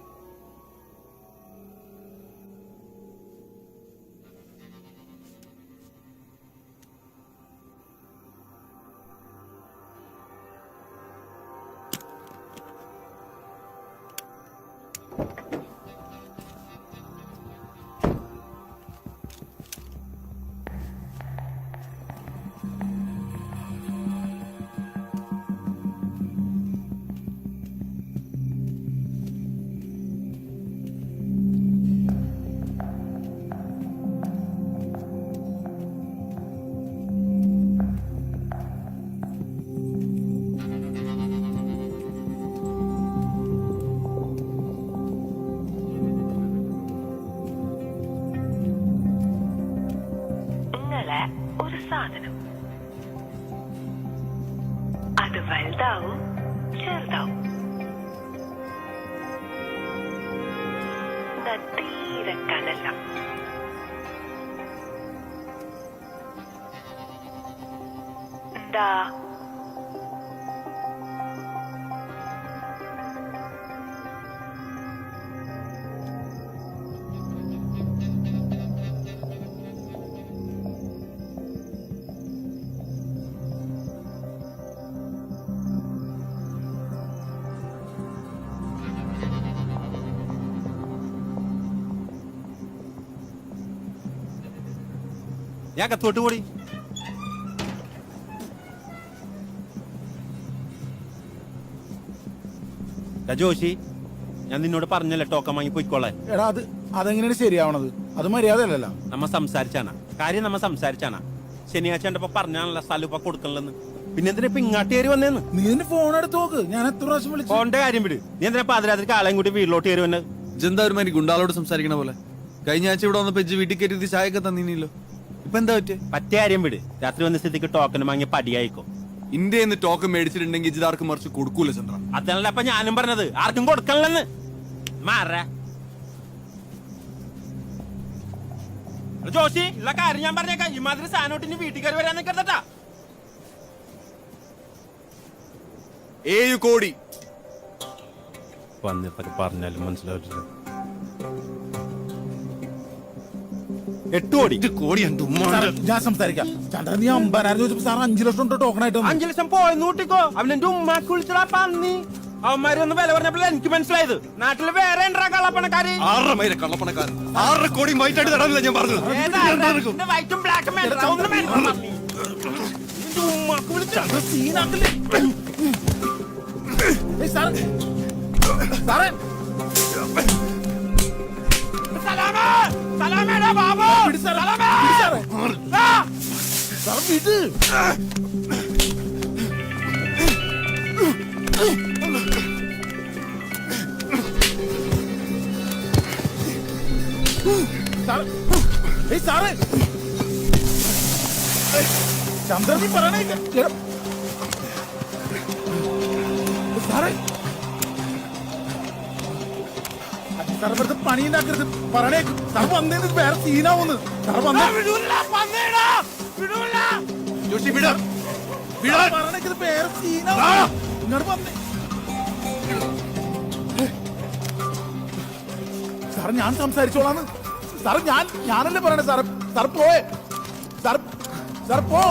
ഒരു സാധനം അത് വലുതാവും ചെറുതാവും തീരെ കനല്ല എന്താ ഞാൻ കത്തോട്ട് കൂടി ജോഷി ഞാൻ നിന്നോട് പറഞ്ഞല്ലേ ടോക്കൺ വാങ്ങി പോയിക്കോളെ. എടാ അതെങ്ങനെയാണ് ശരിയാവണത്? അത് മര്യാദയല്ലല്ലോ. നമ്മ സംസാരിച്ചാണ് കാര്യം, നമ്മ സംസാരിച്ചാണ്. ശനിയാഴ്ച എന്റെ പറഞ്ഞാണല്ലോ സ്ഥലം ഇപ്പൊ കൊടുക്കണില്ലെന്ന്. പിന്നെ എന്തിനാ ഇപ്പൊ ഇങ്ങാട്ട് കയറി വന്നേന്ന്? നീ നിന്റെ ഫോൺ എടുത്ത് നോക്ക്. ഞാൻ എത്ര പ്രാവശ്യം വിളിച്ചു. ഫോണിന്റെ കാര്യം വിട്. നീ എന്തിനാ പാതിരാത്രിക്ക് ആളെയും കൂടി വീട്ടിലോട്ട് കയറി വന്നത്? ജന്താ ഒരുമാതിരി ഗുണ്ടാളോട് സംസാരിക്കണ പോലെ. കഴിഞ്ഞ ആഴ്ച ഇവിടെ വന്നപ്പോ വീട്ടിൽ കയറ്റി ചായയൊക്കെ തന്നീനല്ലോ. ഇപ്പൊ എന്താ പറ്റിയ കാര്യം വിട്. രാത്രി വന്ന സ്ഥിതിക്ക് ടോക്കൺ വാങ്ങിയ പടിയായിക്കോ. ഇന്ത്യന്ന് ടോക്കൺ മേടിച്ചിട്ടുണ്ടെങ്കിൽ ഇതാർക്കും മറിച്ച് കൊടുക്കൂല ചന്ദ്ര. അതല്ല അപ്പൊ ഞാനും പറഞ്ഞത് ആർക്കും കൊടുക്കണില്ലെന്ന്. മാറ ജോഷി ഉള്ള കാര്യം ഞാൻ പറഞ്ഞേക്കാം. ഈ മാതിരി സാധനോട്ടിന് വീട്ടിൽ കയറി വരാൻ നിൽക്കട്ടാ. 7 കോടി വന്നിട്ടൊക്കെ പറഞ്ഞാലും മനസ്സിലാവില്ല. 8 കോടി ഞാൻ സംസാരിക്കാം. ചന്ദ്രൻ നീ 50,000 ചോദിച്ചപ്പോ സാർ 5 ലക്ഷം ടോക്കൺ ആയിട്ട് 5 ലക്ഷം പോയെന്ന് കൂട്ടിക്കോ. അവനെന്റെ ഉമ്മാക്ക് വിളിച്ചടാ പന്നി. അവന്മാര് ഒന്ന് വില പറഞ്ഞപ്പോൾ എനിക്ക് മനസ്സിലായത് നാട്ടില് വേറെ ഉണ്ടാ കള്ളപ്പണക്കാര്. 6 കള്ളപ്പണക്കാരൻ 6 കോടി വൈറ്റായിട്ട് തടാനില്ല ഞാൻ പറഞ്ഞത്. വൈറ്റും ബ്ലാക്കും ഉമ്മാക്ക് വിളിച്ച സലാമേടാ ബാബു. സലാമേ സാറേ ചന്ദ്രൻ നീ പറയണേ സാറേ. സാർ വെറുതെ പണി ഉണ്ടാക്കരുത്. പറയണേ സാർ വന്നേന്ന് വേറെ സീനാവുന്നു. സാർ പറഞ്ഞേക്കത് വേറെ സീനാവും. ഇങ്ങോട്ട് വന്നേ സാർ. ഞാൻ സംസാരിച്ചോളാന്ന് സാർ. ഞാനല്ലേ പറയണേ സാർ. സാർ പോയേ സാർ പോ.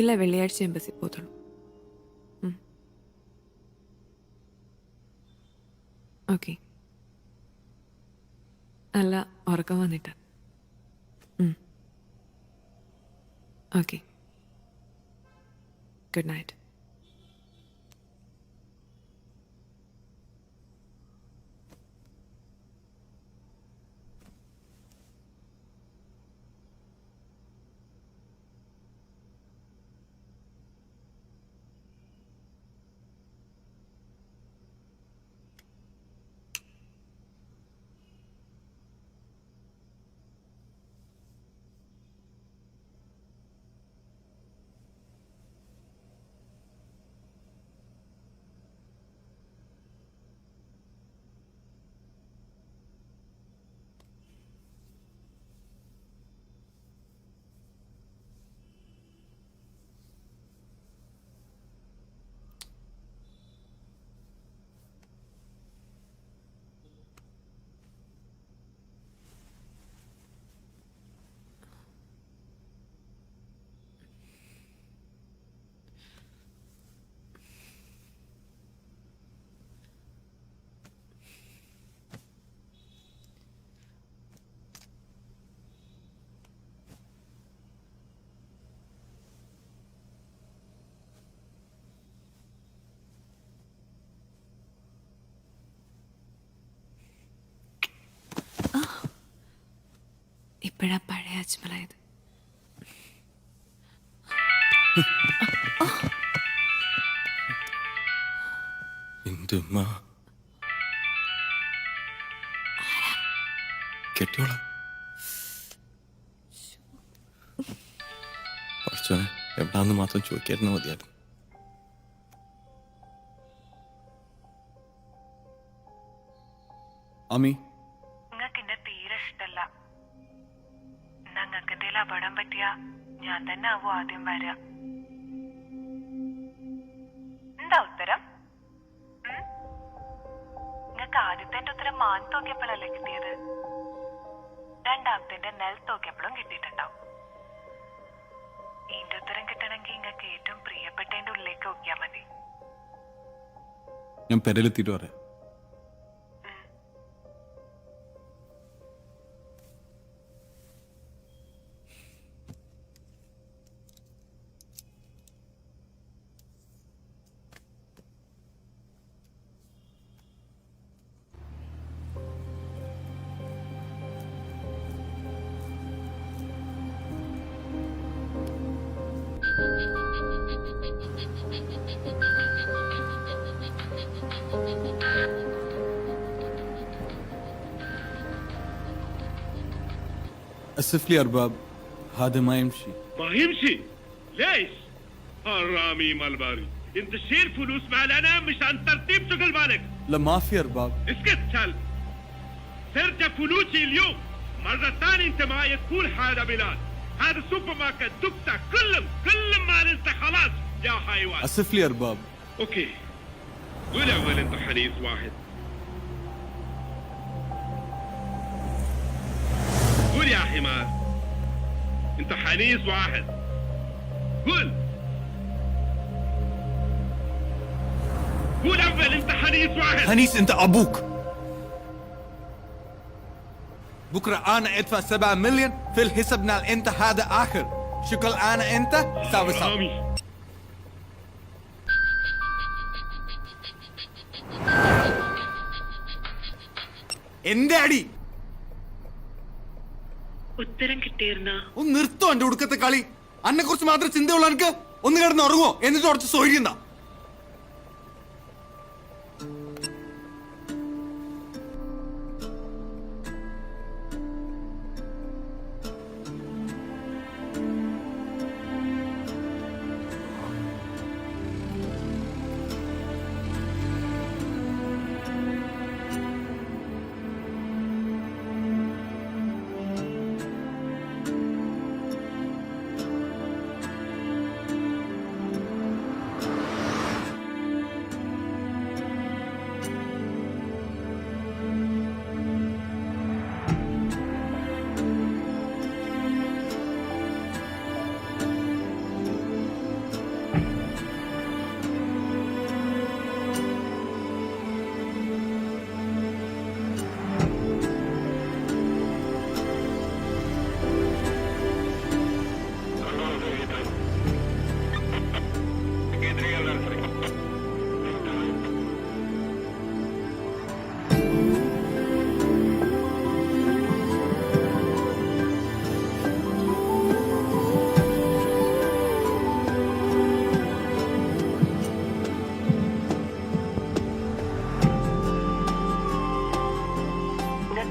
ഇല്ല, വെള്ളിയാഴ്ച എംബസി പോത്തുള്ളൂ. ഓക്കെ. അല്ല, ഉറക്കം വന്നിട്ട്. Okay, good night. ഇപ്പോഴാ പഴയ അജ്മലായത്. എന്റെ ഉമ്മ കെട്ടിയോളാം. പഠിച്ചോനെ, എവിടാന്ന് മാത്രം ചോദിക്കായിരുന്നു മതിയായിരുന്നു. അമ്മി, നിങ്ങൾക്ക് എന്നെ തീരെ ഇഷ്ടല്ല. നിങ്ങൾക്ക് എന്തെങ്കിലും അപകടം പറ്റിയ ഞാൻ തന്നെ ആവും ആദ്യം വരാ. എന്താ ഉത്തരം? നിങ്ങൾക്ക് ആദ്യത്തെ ഉത്തരം മാൻ തോക്കിയപ്പോഴല്ലേ കിട്ടിയത്. രണ്ടാമത്തെ നെൽ തോക്കിയപ്പോഴും കിട്ടിയിട്ടുണ്ടാവും. ഇതിന്റെ ഉത്തരം കിട്ടണമെങ്കിൽ നിങ്ങൾക്ക് ഏറ്റവും പ്രിയപ്പെട്ടതിന്റെ ഉള്ളിലേക്ക് നോക്കിയാ മതി. ഞാൻ പെരലെത്തിയിട്ട് പറയാം. اسف لي ارباب، هذا ما يمشي. ما يمشي ليش؟ حرامي مالباري، انت شيل فلوس معنا مشان ترتيب شغل مالك. لا ما في ارباب. اسكت سال، ترجع فلوسي اليوم مرة ثانية. انت معي تقول هذا بلاد، هذا السوبر ماركت دكتة كل ما انت خلاص يا حيوان. اسف لي ارباب. اوكي، قول اول انت حديث واحد. قول يا حمار، انت حنيس واحد. قول اول انت حنيس واحد. حنيس انت ابوك. بكره انا ادفع 7 مليون في الحساب نال انت هذا اخر. شكل انا انت ساوي ساوي. എന്റെ അടി ഉത്തരം കിട്ടിയിരുന്നോ? ഒന്ന് നിർത്തോ എന്റെ ഒടുക്കത്തെ കളി. അന്നെ കുറിച്ച് മാത്രം ചിന്തയുള്ള എനിക്ക് ഒന്ന് കിടന്ന് ഉറങ്ങോ, എന്നിട്ട് കുറച്ച് സൗകര്യം.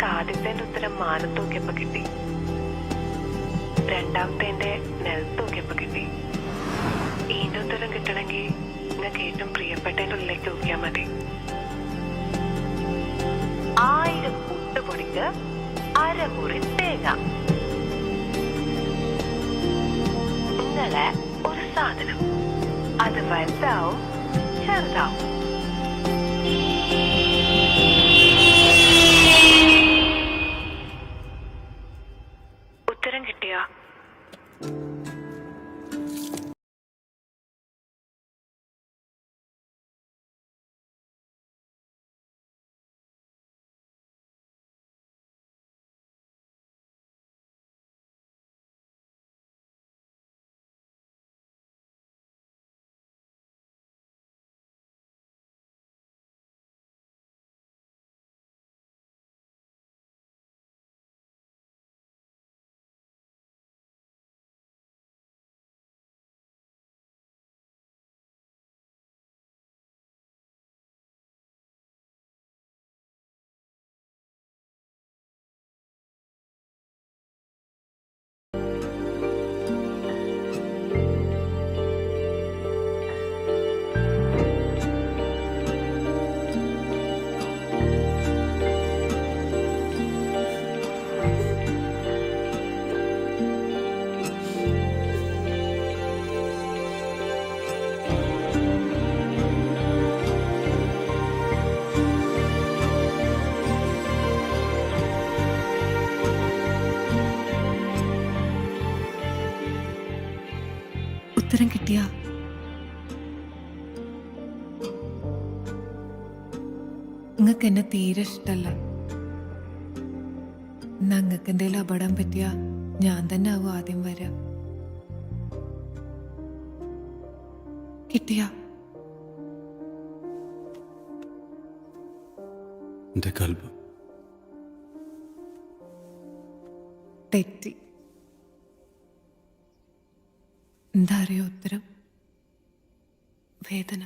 നിനക്ക് ആദ്യത്തെ ഉത്തരം മാനം തൂക്കിയപ്പോ കിട്ടി, രണ്ടാമത്തെ നിലത്ത് തൂക്കിയപ്പോ കിട്ടി. ഈന്റെ ഉത്തരം കിട്ടണമെങ്കിൽ നിങ്ങൾക്ക് ഏറ്റവും പ്രിയപ്പെട്ടതിന്റെ ഉള്ളിലേക്ക് തൂക്കിയാ മതി. 1000 പുട്ടുപൊടിക്ക് അരമുറി തേങ്ങ. നിങ്ങളെ ഒരു സാധനം, അത് വലുതാവും ചെറുതാവും. ഉത്തരം കിട്ടിയോ? ഉത്തരം കിട്ടിയാ? നിങ്ങൾക്ക് എന്നെ തീരെ ഇഷ്ടല്ല. നിങ്ങൾക്ക് എന്തെങ്കിലും അപകടം പറ്റിയാ ഞാൻ തന്നെ ആവും ആദ്യം വരാ. കിട്ടിയാ? എന്റെ കൽബ് തെറ്റി. എന്താ അറിയോ ഉത്തരം? വേദന.